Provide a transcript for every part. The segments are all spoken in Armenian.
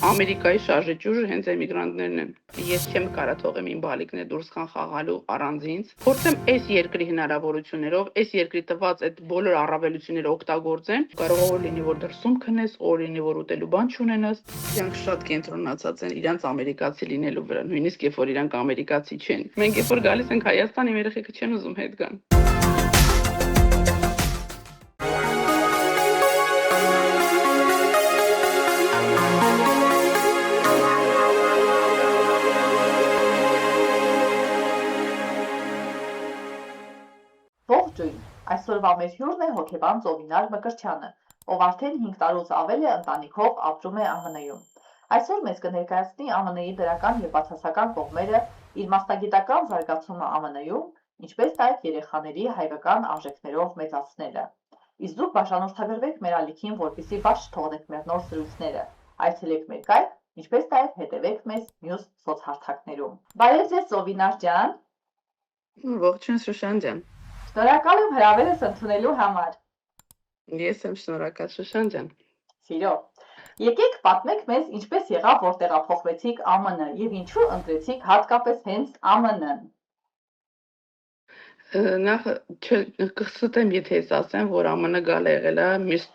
Ամերիկայի շարժիչուժը հենց էմիգրանտներն են։ Ես չեմ կարա թողեմ իմ բալիկներ դուրս գան խաղալու առանց ինձ։ Փորձեմ այս երկրի հնարավորություններով, այս երկրի տված այդ բոլոր առավելությունները օգտագործեմ։ Կարող է լինի, որ դրսում քնես, օր լինի, որ ուտելու բան չունենաս։ Իրանք շատ կենտրոնացած են իրանց ամերիկացի լինելու վրա, նույնիսկ երբ որ իրանք ամերիկացի չեն։ Մենք երբ որ գալիս ենք Հայաստան, իմ երեխեքը չեն ուզում հետ գան։ Ողջույն, այսօրվա մեր հյուրն է հոգեբան Ծովինար Մկրտչյանը, ով արդեն 5 տարուց ավել է ընտանիքով ապրում է ԱՄՆ-ում։ Այսօր մեզ կներկայացնի ԱՄՆ-ի դրական և բացասական կողմերը, իր մասնագիտական զարգացումը ԱՄՆ-ում, ինչպես նաև երեխաների հայկական արժեքներով մեծացնելը։ Իսկ դուք բաժանորդագրվեք մեր ալիքին, որպեսզի բաց չթողնեք մեր նոր զրույցները։ Այցելեք մեր կայք, ինչպես նաև հետևեք մեզ մյուս սոցհարթակներում։ Բարև ձեզ Ծովինար ջան։ Ողջույն Շուշան ջան։ Շնորհակալ եմ հրավերս ընդունելու համար։ Ես եմ շնորհակալ Շուշան ջան։ Սիրով։ Եկեք պատմեք մեզ ինչպես եղավ, որ տեղափոխվեցիք ԱՄՆ եւ ինչու ընտրեցիք հատկապես հենց ԱՄՆ-ն։ Նախ կխստեմ, եթե ես ասեմ, որ ԱՄՆ գալը եղել է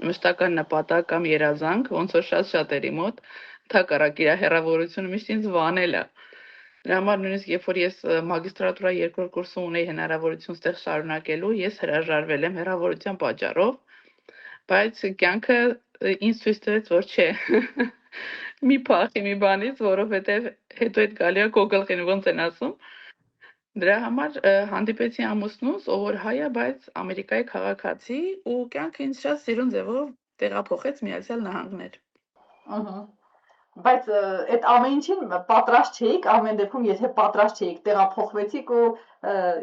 մշտական նպատակ կամ երազանք, ոնց որ շատերի մոտ, թակարակ իր հեռավորությունը միշտ ինձ վանել է։ Դրա համար նույնիսկ երբ որ ես մագիստրատուրա երկրորդ կուրսում ունեի հնարավորություն ստեղ շարունակելու, ես հրաժարվել եմ հեռավորության պատճառով, բայց կյանքը ինձ ցույց տվեց, որ չէ։ Մի փախի մի բանից, որովհետև հետո այդ գալի է քո գլխին, ոնց են ասում։ Դրա համար հանդիպեցի ամուսնուս, ով որ հայ է, բայց Ամերիկայի քաղաքացի, ու կյանքը ինձ շատ սիրուն ձևով տեղափոխեց Միացյալ Նահանգներ։ Ահա։ Բայց այդ ամեն ինչին պատրաստ չէիք, ամեն դեպքում եթե պատրաստ չէիք, տեղափոխվեցիք ու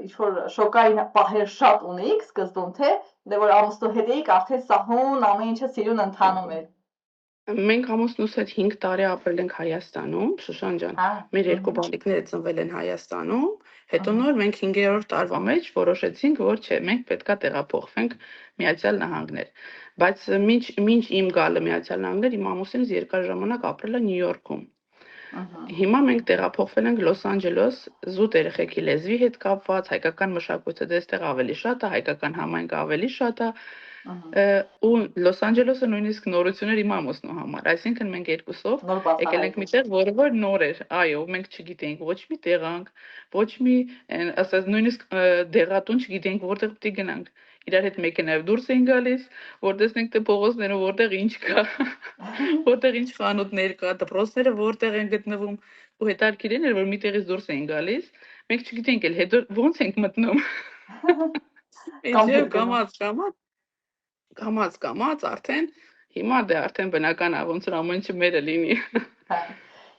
ինչ-որ շոկային պահեր շատ ունեիք սկզբում, թե դե որ ամուսնու հետ էիք, արդեն սահուն ամեն ինչը սիրուն ընթանում էր։ Մենք ամուսնուս հետ 5 տարի ապրել ենք Հայաստանում, Շուշան ջան։ Մեր երկու բալիկները ծնվել են Հայաստանում, հետո նոր մենք 5-րդ տարվա մեջ որոշեցինք, որ չէ, մենք պետքա տեղափոխվենք Միացյալ Նահանգներ։ Բայց մինչ իմ գալը Միացյալ Նահանգներ, իմ ամուսինս երկար ժամանակ ապրել է Նյու Յորքում։ Հիմա մենք տեղափոխվել ենք Լոս Անջելես, զուտ երեխեքի լեզվի հետ կապված, հայկական մշակույթը դեստեղ ավելի շատ է, հայկական համայնքը ավելի շատ է, ու Լոս Անջելեսը նույնիսկ նորություններ իմ ամուսնու համար, այսինքն մենք երկուսով եկել ենք միտեղ, որը որ նոր էր, այո, մենք չգիտենք ոչ մի տեղանք, ոչ մի, ասած նույնիսկ դեղատուն չգիտենք որտեղ պիտի գնանք, իրար հետ մեքենայով դուրս էին գալիս, որ տեսնենք թե փողոցներում որտեղ ինչ կա, որտեղ ինչ խանութներ կա, դպրոցները որտեղ են գտնվում, ու հետաքրքիր էր, որ մի տեղից դուրս էին գալիս, մենք չգիտենք էլ հետո ոնց ենք մտնում։ Կամած արդեն հիմա դե արդեն բնական է, ոնց որ ամեն ինչը մերը լինի։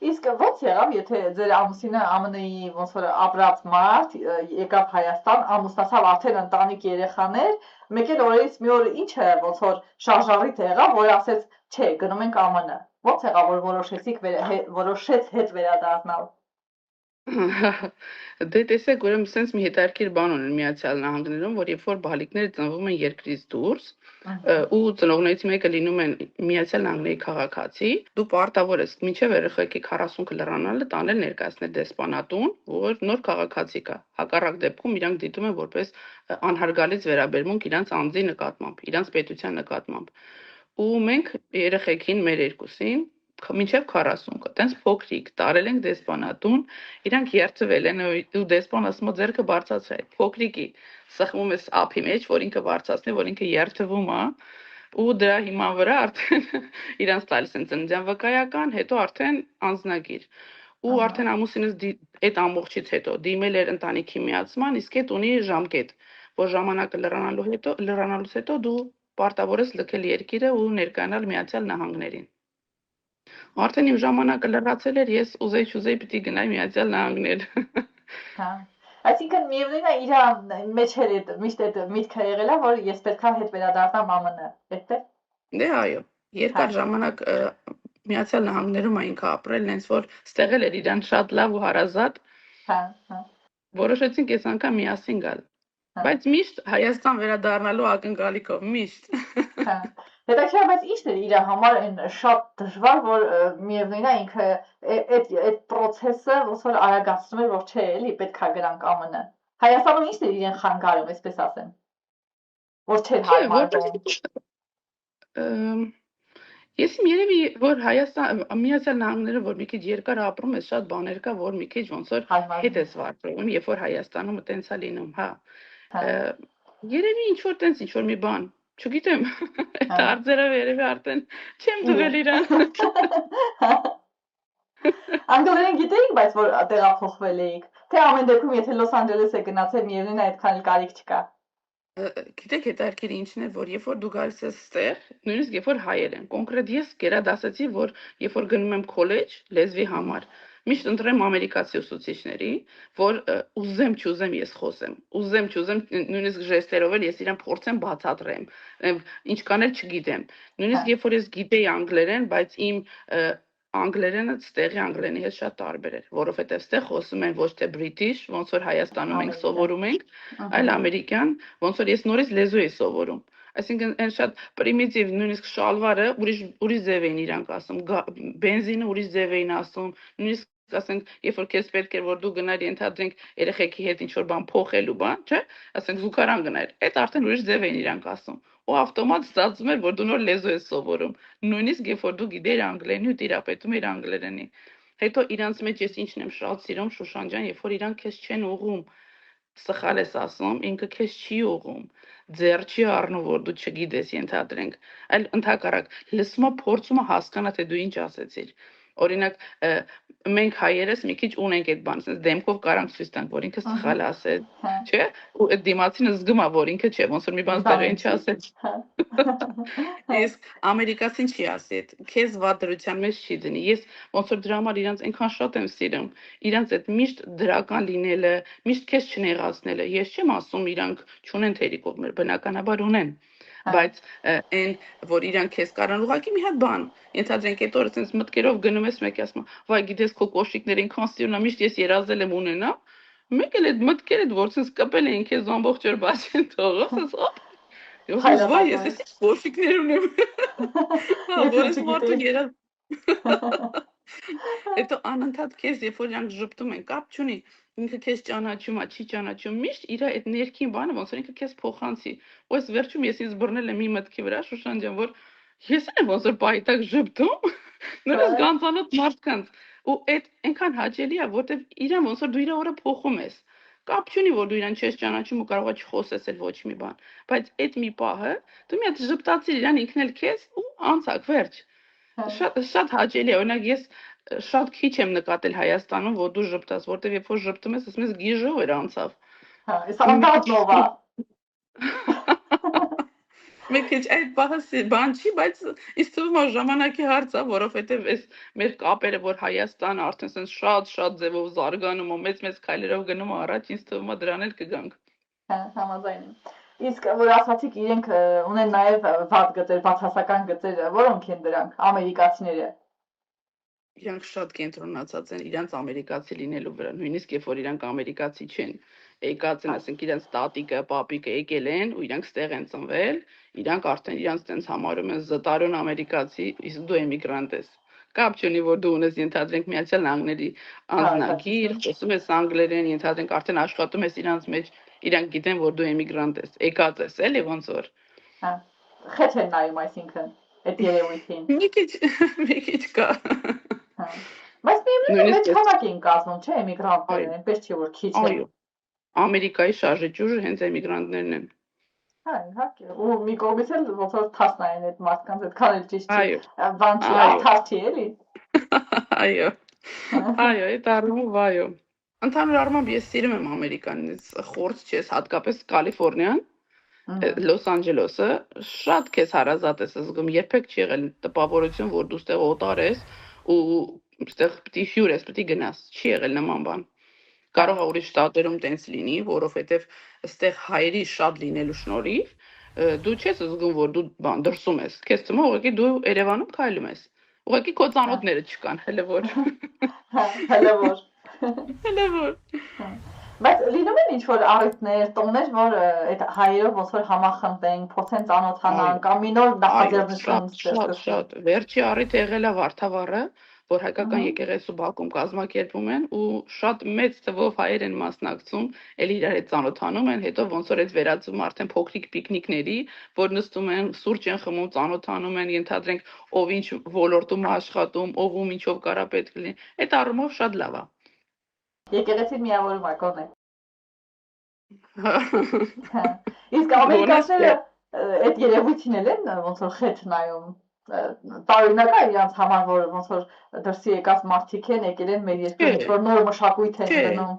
Իսկ ո՞նց եղավ, եթե ձեր ամուսինը ԱՄՆ-ի ոնց որ ապրած մարդ եկավ Հայաստան, ամուսնացավ, արդեն ընտանիք երեխաներ, մեկ էլ օրերից մի օր ինչը ոնց որ շարժառիթ եղավ, որ ասեց, չէ, գնում ենք ԱՄՆ։ Ո՞նց եղավ, որ որոշեց հետ վերադառնալ։ Դե տեսեք, ուրեմն sense մի հետաքրքիր բան ունեն Միացյալ Նահանգներում, որ երբ որ բալիկները ծնվում են երկրից դուրս, ու ծնողներից մեկը լինում են Միացյալ Նահանգների քաղաքացի, դու պարտավոր ես մինչև երեխեքի 40 լրանալը տանել ներկայացնել դեսպանատուն, որ նոր քաղաքացի կա։ Հակառակ դեպքում իրանք դիտում են որպես անհարգալից վերաբերմունք իրանց անձի նկատմամբ, իրանց պետության նկատմամբ։ Ու մենք երեխեքին մեր երկուսին մինչև 40-ը, տենց փոքրիկ, տարել ենք դեսպանատուն, իրանք երթվել են ու դեսպան ասում է ձեռքը բարձրացրե, փոքրիկի սխմում ես ափի մեջ, որ ինքը բարձրացնի, որ ինքը երթվում է, ու դրա հիման վրա արդեն իրանց տալիս են ծննդյան վկայական, հետո արդեն անձնագիր։ Ու արդեն ամուսինս այդ ամբողջից հետո դիմել էր ընտանիքի միացման, իսկ այդ ունի ժամկետ, որ ժամանակը լրանալուց հետո դու պարտավոր ես լքել երկիրը ու ներկայանալ Միացյալ Նահանգներին։ Արդեն իմ ժամանակը լրացել էր, ես ուզեի պիտի գնայի Միացյալ Նահանգներ։ Հա։ Այսինքն միևնույն է իր մեջ էր միշտ այդ միտքը եղել է, որ ես պետքա հետ վերադառնամ ԱՄՆ, այդպես։ Դե այո, երկար ժամանակ Միացյալ Նահանգներում է ինքը ապրել, հենց որ ստեղել էր իրան շատ լավ ու հարազատ։ Հա։ Որոշեցինք այս անգամ միասին գալ։ Բայց միշտ Հայաստան վերադառնալու ակնկալիքով, միշտ։ Հա։ Հետաքրքիր բայց ի՞նչն է իր համար այն շատ դժվար, որ միևնույն է ինքը այդ process-ը ոնց որ արագացնում է, որ չէ, էլի պետքա գրանք ԱՄՆ։ Հայաստանում ի՞նչն է իրեն խանգարում, այսպես ասեմ, որ չէր Չէ, հարմարվում։ Ես երևի որ Հայաստան Միացյալ Նահանգները որ մի քիչ երկար ապրում ես, շատ բաներ կա, որ մի քիչ ոնց որ հետ ես վարվում, երբ որ Հայաստանում տենց է լինում, հա։ Երևի ինչ որ տենց ինչ որ մի բան, չգիտեմ, այդ արձերը երևի արդեն չեմ տվել իրան։ Անգլերեն գիտեիք, բայց որ տեղափոխվել էիք, թե ամեն դեպքում եթե Լոս Անջելես է գնացել, միևնույն է այդքան էլ կարիք չկա։ Գիտեք, հետաքրքիր ինչն է, որ երբ որ դու գալիս ես ստեղ, նույնիսկ երբ որ հայեր են, կոնկրետ ես գերադասեցի, որ երբ որ գնում եմ քոլեջ լեզվի համար, միշտ ընտրեմ ամերիկացի ուսուցիչների, որ ուզեմ չուզեմ ես խոսեմ, ուզեմ չուզեմ նույնիսկ ժեստերով էլ ես իրեն փորձեմ բացատրեմ, ինչքան էլ չգիտեմ։ Նույնիսկ երբ որ ես գիտեի անգլերեն, բայց իմ անգլերենը ստեղի անգլերենի հետ շատ տարբեր էր, որովհետև ստեղ խոսում են ոչ թե բրիտիշ, ոնց որ Հայաստանում մենք սովորում ենք, այլ ամերիկյան, ոնց որ ես նորից լեզու էի սովորում։ Այսինքն այն շատ պրիմիտիվ, նույնիսկ շալվարը ուրիշ ձև էին իրանք ասում, բենզինը ուրիշ ձև էին ասում, նույնիսկ ասենք, երբ որ քեզ պետք էր որ դու գնար ենթադրենք երեխեքի հետ ինչ որ բան փոխելու բան, չէ՞, ասենք զուգարան գնար, այդ արդեն ուրիշ ձև էին իրանք ասում։ Ու ավտոմատ ստացվում էր, որ դու նոր լեզու ես սովորում։ Նույնիսկ երբ որ դու գիտեիր անգլերենի ու տիրապետում էիր անգլերենի։ Հետո իրանց մեջ ես ինչն եմ շատ սիրում Շուշան ջան, երբ որ իրանք քեզ չեն ուղում, սխալ ես ասում, ինքը քեզ չի ուղում, ձեռ չի առնում, որ դու չգիտես ենթադրենք, այլ ընդհակառակ լսումը փորձում է հասկանա, թե դու ինչ ասեցիր։ Օրինակ, մենք հայերս մի քիչ ունենք այդ բանը, ասես դեմքով կարանք ցույց տանք, որ ինքը սխալ ասել, չէ՞, ու այդ դիմացինը զգում է, որ ինքը չէ, ոնց որ մի բան ստեղին չասել։ Իսկ ամերիկացին չի ասի, քեզ վատ դրության մեջ չի դնի։ Ես ոնց որ դրա համար իրանց այնքան շատ եմ սիրում, իրանց այդ միշտ դրական լինելը, միշտ քեզ չնեղացնելը։ Ես չեմ ասում իրանք չունեն թերի կողմեր, բնականաբար ունեն։ Բայց այն որ իրանք քեզ կարան ուղղակի մի հատ բան ենթադրենք այդ օրը sense մտքերով գնում ես մեկի ասում վայ գիտես քո կոշիկները ինքան սիրուն է միշտ ես երազել եմ ունենա մեկ էլ այդ մտքերը որ sense կպել էին քեզ ամբողջ օր բացեն թողը sense օպ ես վայ ես էս կոշիկներ ունեմ հա որ ես մարդու երազ Հետո անընդհատ քեզ երբ որ իրանք ժպտում են կապ չունի ինքը քեզ ճանաչում է, չի ճանաչում, միշտ իր այդ ներքին բանը ոնց որ ինքը քեզ փոխանցի։ Ու այս վերջում ես ինձ բռնել եմ մի մտքի վրա, Շուշան ջան, որ ես եմ ոնց որ պայտակ ժպտում, նորից գանձանոտ մարդկանց։ Ու այդ այնքան հաճելի է, որտեվ իրան ոնց որ դու իր օրը փոխում ես։ Կապ չունի, որ դու իրան չես ճանաչում ու կարող ես չխոսես էլ ոչ մի բան, բայց այդ մի պահը դու մի հատ ժպտացիր իրան ինքն էլ քեզ ու անցակ վերջ։ Շատ հաճելի է, օրինակ ես շատ քիչ եմ նկատել Հայաստանում, որ դու ժպտաս, որտեվ երբ որ ժպտում ես, ասում ես գիժով էր անցավ։ Հա, այս անդադնովա։ Մեկ քիչ այդ բանը բան չի, բայց ինձ թվում է ժամանակի հարց է, որովհետև այս մեր կապերը, որ Հայաստանը արդեն sense շատ ձևով զարգանում ու մեծ քայլերով գնում է առաջ, ինձ թվում է դրան էլ կգանք։ Հա, համաձայն եմ։ Իսկ որ ասացիք իրենք ունեն նաև վատ գծեր, բացասական գծեր, որոնք են դրանք ամերիկացիները։ Իրանք շատ կենտրոնացած են իրանց ամերիկացի լինելու վրա, նույնիսկ երբ որ իրանք ամերիկացի չեն, եկած են, ասենք իրանց տատիկը, պապիկը եկել են ու իրանք ստեղ են ծնվել, իրանք արդեն իրանց տենց համարում են զտարուն ամերիկացի, իսկ դու էմիգրանտ ես։ Կապ չունի, որ դու ունես ենթադրենք Միացյալ Նահանգների անձնագիր, խոսում ես անգլերեն, ենթադրենք արդեն աշխատում ես իրանց մեջ, իրանք գիտեն, որ դու էմիգրանտ ես, եկած ես, էլի ոնց որ։ Հա, խեթ են նայում այսինքն այդ երևույթին։ Մի քիչ կա։ Բայց միևնույն է, մեծ քանակ են կազմում, չէ՞, էմիգրանտները, այնպես չի որ քիչ են։ Այո։ Ամերիկայի շարժիչուժը հենց էմիգրանտներն են։ Հա, իհարկե։ Ու մի կողմից էլ ոնց որ թարս նայեն այդ մարդկանց, այդքան էլ ճիշտ չի։ Այո։ Բան չի, թարս չի էլի։ Այո։ Այո, այդ առումով այո։ Ընդհանուր առմամբ ես սիրում եմ Ամերիկանից, խորց չես, հատկապես Կալիֆոռնիան, Լոս Անջելեսը, շատ քեզ հարազատ ես զգում, երբեք չի եղել տպավորություն, որ դու ստեղ օտար ես ու ստեղ պիտի հյուր ես, պիտի գնաս, չի եղել նման բան։ Կարող է ուրիշ շտատերում տենց լինի, որովհետև այստեղ հայերի շատ լինելու շնորհիվ դու չես զգում, որ դու բան դրսում ես։ Քեզ թվում է ուղղակի դու Երևանում քայլում ես։ Ուղղակի քո ծանոթները չկան, հələ որ։ Հələ որ։ Հələ որ։ Բայց լինում են ինչ-որ առիթներ, տոներ, որ այդ հայերով ոնց որ համախմբեն, փորձեն ծանոթանան Այո, կամ մի նոր այո, նախաձեռնություն շատ, շատ, ստեղծեն։ շատ։ Վերջի առիթը եղել է Վարդավառը, որ հայկական Ահա, եկեղեցու բակում կազմակերպում են ու շատ մեծ թվով հայեր են մասնակցում, էլ իրար հետ ծանոթանում են, հետո ոնց որ այդ վերածվում արդեն փոքրիկ պիկնիկների, որ նստում են, սուրճ են խմում, ծանոթանում են, ենթադրենք ով ինչ ոլորտում է աշխատում, ով ում ինչով կարա պետք լինի։ Այդ առումով շատ լավ է։ եկեղեցին միավորում է կողմը։ Հա։ Իսկ Գոնե ամերիկացիները այդ երևույթին են ոնց որ խեթ նայում։ Տարօրինակ է իրանց համար, որ ոնց որ դրսի եկած մարդիկ են եկել են մեր երկրում ինչ չէ, որ նոր մշակույթ են չէ, դնում։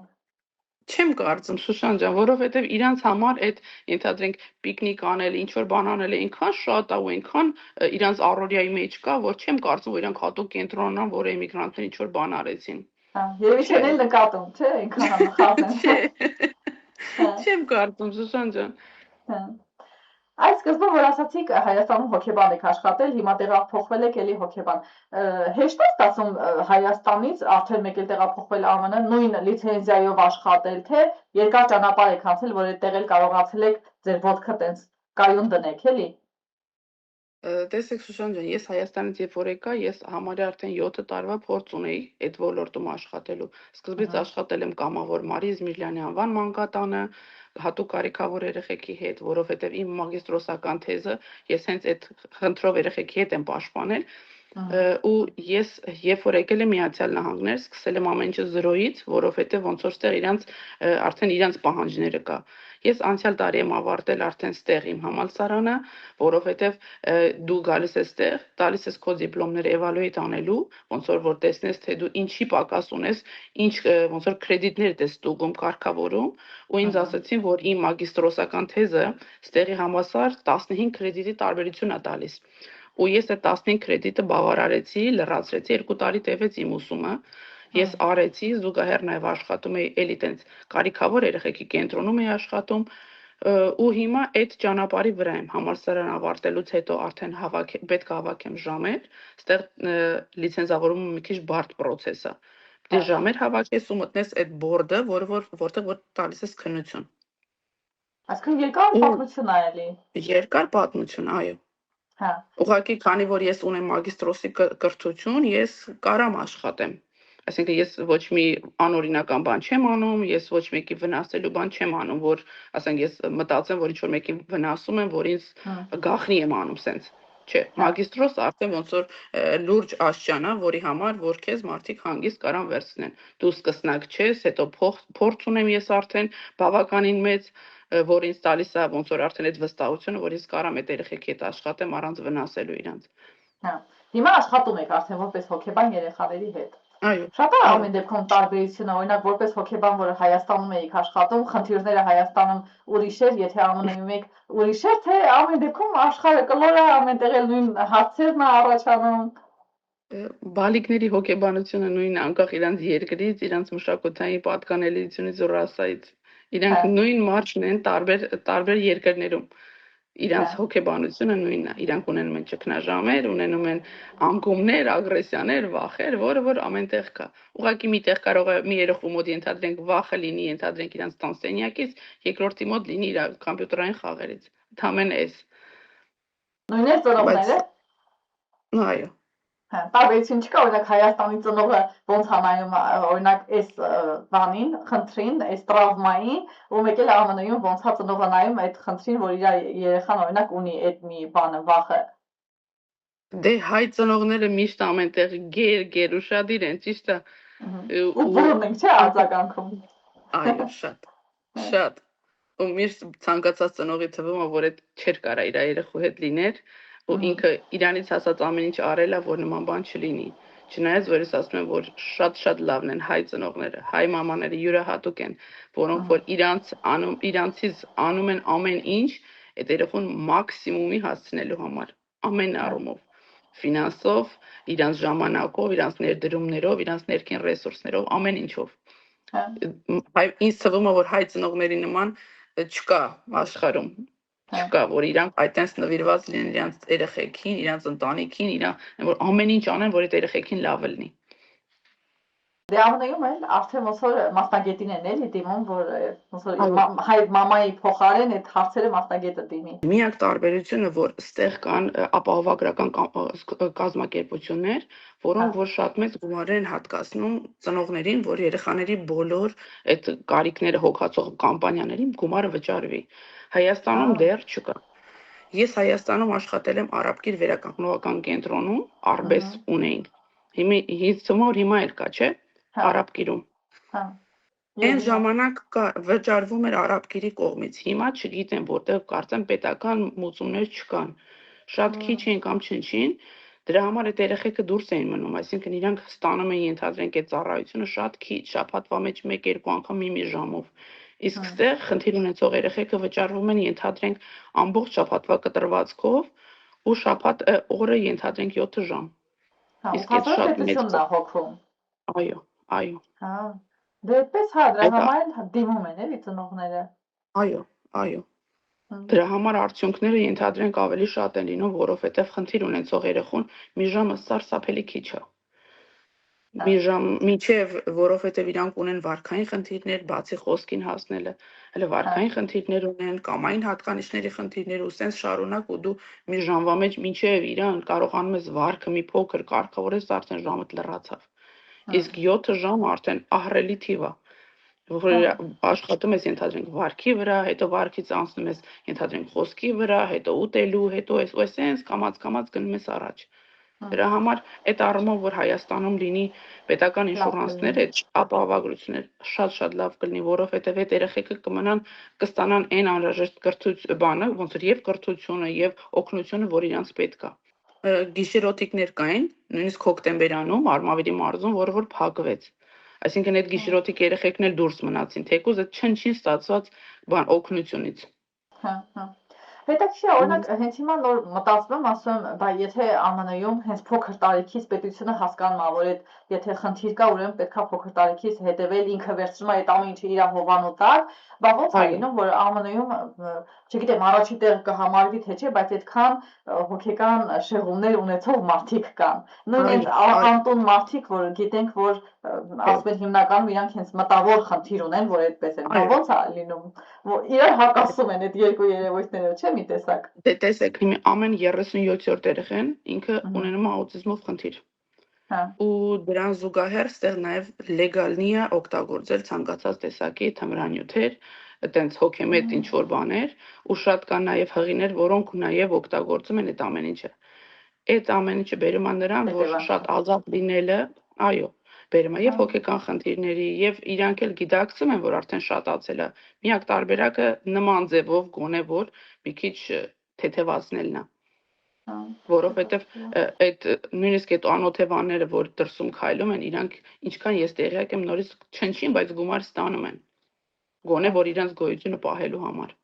չեմ կարծում Շուշան ջան, որովհետև իրանց համար այդ ենթադրենք պիկնիկ անել, ինչ որ բան անել այնքան շատ է ու այնքան իրանց առօրյայի մեջ կա, որ չեմ կարծում, որ իրանք հատուկ կենտրոնան, որ էմիգրանտներ ինչ որ բան արեցին։ Հա, երևի Չէ, չեն էլ նկատում, չէ, այնքան անխախտ են։ չէ, Հա, չեմ կարծում Շուշան ջան։ հա։ Այս սկզբում, որ ասացիք Հայաստանում հոգեբան եք աշխատել, հիմա տեղափոխվել եք էլի հոգեբան։ Հեշտ է ստացվում Հայաստանից արդեն մեկ էլ տեղափոխվել ԱՄՆ նույն լիցենզիայով աշխատել, թե երկար ճանապարհ եք անցել, որ այդտեղ էլ կարողացել եք ձեր ոտքը տենց կայուն դնեք, էլի։ Տեսեք Շուշան ջան, ես Հայաստանից երբ որ եկա, ես համարյա արդեն 7 տարվա փորձ ունեի այդ ոլորտում աշխատելու։ Սկզբից Ահա, աշխատել եմ Կամավոր Մարի Զմիլյանի անվան մանկատանը, հատուկ կարիքավոր երեխեքի հետ, որովհետև իմ մագիստրոսական թեզը ես հենց այդ խնդրով երեխեքի հետ եմ պաշտպանել, ահա, ու ես երբ որ եկել եմ Միացյալ Նահանգներ, սկսել եմ ամեն ինչը զրոյից, որովհետև ոնց որ ստեղ իրանց արդեն իրանց պահանջները կա։ Ես անցյալ տարի եմ ավարտել արդեն ստեղ իմ համալսարանը, որովհետև դու գալիս ես ստեղ, տալիս ես քո դիպլոմները էվալուեյտ անելու, ոնց որ տեսնես թե դու ինչի պակաս ունես, ինչ ոնց որ կրեդիտներ ես ստուգում, կարգավորում, ու ինձ ահա, ասացին, որ իմ մագիստրոսական թեզը ստեղի համասար 15 կրեդիտի տարբերություն է տալիս։ Ու ես այդ 15 կրեդիտը բավարարեցի, լրացրեցի, 2 տարի տևեց իմ ուսումը։ Ես ահա, արեցի, զուգահեռ նաև աշխատում էի էլի տենց կարիքավոր երեխեքի կենտրոնում էի աշխատում, ու հիմա այդ ճանապարհի վրա եմ համալսարան ավարտելուց հետո արդեն պետք է հավաքեմ ժամեր, ստեղ լիցենզավորումը մի քիչ բարդ process է։ հա։ Պետք է ժամեր հավաքես ու մտնես այդ բորդը, որտեղ որ տալիս ես քննություն։ Այսինքն երկար Ու պատմություն ա էլի։ երկար պատմություն, այո։ Հա, Ուղղակի քանի որ ես ունեմ մագիստրոսի կրթություն, ես կարամ աշխատեմ։ Այսինքն ես ոչ մի անօրինական բան չեմ անում, ես ոչ մեկի վնասելու բան չեմ անում, որ ասենք ես մտածեմ, որ ինչ որ մեկին վնասում եմ, որ ինձ հա, գախնի եմ անում սենց։ Չէ, հա, մագիստրոս արդեն ոնց որ լուրջ աշճան է, որի համար որ քեզ մարդիկ հանգիստ կարան վերցնեն։ Դու սկսնակ չես, հետո փորձ ունեմ ես արդեն բավականին մեծ, որ ինձ տալիս է ոնց որ արդեն այդ վստահությունը, որ ես կարամ այդ երեխեքի հետ աշխատեմ առանց վնասելու իրանց։ հա։ Հիմա աշխատում եք արդեն որպես հոգեբան երեխաների հետ։ Այո, Շատ է այո։ ամեն դեպքում տարբերությունը, օրինակ որպես հոգեբան, որը Հայաստանում էիք աշխատում, խնդիրները Հայաստանում ուրիշ էր, եթե ԱՄՆ-ում եք ուրիշ էր, թե ամեն դեպքում աշխարհը կլոր է, ամենտեղ էլ նույն հարցերն է առաջանում։ Բալիկների հոգեբանությունը նույնն է, անկախ իրանց երկրից, իրանց մշակութային պատկանելիությունից ու ռասայից։ Հա, Իրանք նույն մարջն են տարբեր երկրներում։ հա, Իրանց հոգեբանությունը նույնն է։ Իրանք ունենում են ճգնաժամեր, ունենում են անկումներ, ագրեսիաներ, վախեր, որը ամենտեղ կա։ Ուղղակի միտեղ կարող է մի երեխու մոտ ենթադրենք վախը լինի, ենթադրենք իրանց տանսենյակից, երկրորդի մոտ լինի իր համբյուտերային խաղերից։ Ընդհանրեն էս։ նույն է Բայց ծնողները։ այո, Հա, տարբերություն չկա, օրինակ Հայաստանի ծնողը ոնց հանայում օրինակ այս բանին, խնդրին, այս տրավմային, ու մեկ էլ ԱՄՆ-ում ոնց է ծնողը նայում այդ խնդրին, որ իր երեխան օրինակ ունի այդ մի բանը, վախը։ դե հայ ծնողները միշտ ամենտեղ գեր են, ճիշտ է։ Ու Ու բռն ենք, չէ, արձագանքում։ այո, շատ, շատ։ Ու միշտ ցանկացած ծնողի թվում է, որ այդ չէր կարա իր երեխու հետ լիներ, ու ինքը իրանից հասած ամեն ինչ արել է, որ նման բան չլինի։ Չնայած որ ես ասում եմ, որ շատ լավն են հայ ծնողները, հայ մամաները յուրահատուկ են, որոնք որ իրանցից անում են ամեն ինչ այդ երեխուն մաքսիմումի հասցնելու համար, ամեն առումով, ֆինանսով, իրանց ժամանակով, իրանց ներդրումներով, իրանց ներքին ռեսուրսներով, ամեն ինչով։ Ինձ թվում է, որ հայ ծնողների նման չկա աշխարհում, չկա, որ իրանք այտենց նվիրված լինեն իրանց երեխեքին, իրանց ընտանիքին, որ ամեն ինչ անեն, որ այդ երեխեքին լավը լինի։ Դե ԱՄՆ-ում էլ արդեն ոնց որ մասնագետին են էլի դիմում, որ ոնց որ Այո, հայ մամայի փոխարեն այդ հարցերը մասնագետը դիմի։ միակ տարբերությունը, որ ստեղ կան ապահովագրական կազմակերպություններ, որոնք որ շատ մեծ գումար են հատկացնում ծնողներին, որ երեխաների բոլոր այդ կարիքները հոգացող կամպանիաներին գումարը վճարվի։ Հայաստանում դեռ չկա։ Ես Հայաստանում աշխատել եմ Արաբկիր վերականգնողական կենտրոնում, Արբես ունեին։ Հիմա էլ կա, չէ՞։ Արաբկիրում։ Հա։ Այն ժամանակ վճարվում էր Արաբկիրի կողմից։ Հիմա չգիտեմ, որտեղ կարծեմ պետական մուծումներ չկան։ Շատ քիչ են կամ չնչին, դրա համար այդ երեխեքը դուրս էին մնում, այսինքն իրանք ստանում են ենթադրենք այդ ծառայությունը շատ քիչ, շաբաթվա մեջ 1-2 անգամ մի ժամով։ Իսկ ստեղ խնդիր ունեցող երեխեքը վճարվում են ենթադրենք ամբողջ շաբաթվա կտրվածքով ու շաբաթ օրը ենթադրենք 7 ժամ։ Իսկ այդ շատ մեծ է հոգում։ Այո, այո։ Հա։ Դե այդպես հա, դրա համար էլ դիմում են էլի ծնողները։ Այո, այո։ Դրա համար արդյունքները ենթադրենք ավելի շատ են լինում, որովհետև խնդիր ունեցող երեխուն մի ժամը սարսափելի քիչ է։ Մի ժամ միջև, որովհետև իրանք ունեն վարքային խնդիրներ, բացի խոսքին հասնելը, հələ վարքային խնդիրներ ունեն, կամային հատկանիշների խնդիրներ ու սենց շարունակ ու դու մի ժամվա մեջ միջև իրան կարողանում ես վարքը մի փոքր կարգավորես, արդեն ժամդ լրացավ։ Իսկ 7 ժամ արդեն ահռելի թիվ է, որ աշխատում ես ենթադրենք վարքի վրա, հետո վարքից անցնում ես ենթադրենք խոսքի վրա, հետո ուտելու, հետո այսպես կամած գնում ես առաջ։ Դրա համար այդ առումով, որ Հայաստանում լինի պետական ինշուրանսները, ապահովագրություններ շատ լավ կլինի, որովհետև այդ երեխեքը կմնան կստանան այն անհրաժեշտ բանը, ոնց որ եւ կրթությունը եւ օգնությունը, որ իրանց պետք է։ Գիշերօթիկներ կային, նույնիսկ հոկտեմբերանում Արմավիրի մարզում, որ փակվեց։ Այսինքն այդ գիշերօթիկ երեխեքն էլ դուրս մնացին, թեկուզ այդ չնչին ստացված բան օգնությունից։ Հա։ Հետաքրքիր է, օրինակ հենց հիմա նոր մտածում եմ, ասում եմ, բա եթե ԱՄՆ-ում հենց փոքր տարիքից պետությունը հասկանում է, որ այդ եթե խնդիր կա, ուրեմն պետքա փոքր տարիքից հետևել, ինքը վերցնում է այդ ամեն ինչը իր հովանու տակ, բա ոնց է լինում, որ ԱՄՆ-ում, չգիտեմ, առաջին տեղ կհամարվի թե չէ, բայց այդքան հոգեկան շեղումներ ունեցող մարդիկ կան։ Նույն անտուն մարդիկ, որ գիտենք, որ ասում են հիմնականում իրանք հենց մտավոր խնդիր ունեն, որ այդպես են։ Բա ոնց է լինում, որ իրար հակասում են այդ երկու երևույթները, չէ՞ մի տեսակ։ Դե տեսեք, ամեն 37-րդ երեխան ինքը ունենում է աուտիզմով խնդիր։ Ու դրան զուգահեռ ստեղ նաև լեգալնի է օգտագործել ցանկացած տեսակի թմրանյութեր, այտենց հոգեմետ ինչ որ բաներ, ու շատ կան նաև հղիներ, որոնք նաև օգտագործում են այդ ամեն ինչը։ Այդ ամեն ինչը բերում է նրան, որ շատ ազատ լինելը, այո, բերում է եւ հոգեկան խնդիրների, եւ իրանք էլ գիտակցում են, որ արդեն շատացել է։ Միակ տարբերակը նման ձևով գոնե որ մի քիչ թեթևացնելն է։ Որովհետև այդ նույնիսկ այդ անօթևանները, որ դրսում քայլում են, իրանք ինչքան ես տեղյակ եմ նորից չնչին, բայց գումար ստանում են։ Գոնե որ իրանց գոյությունը պահելու համար։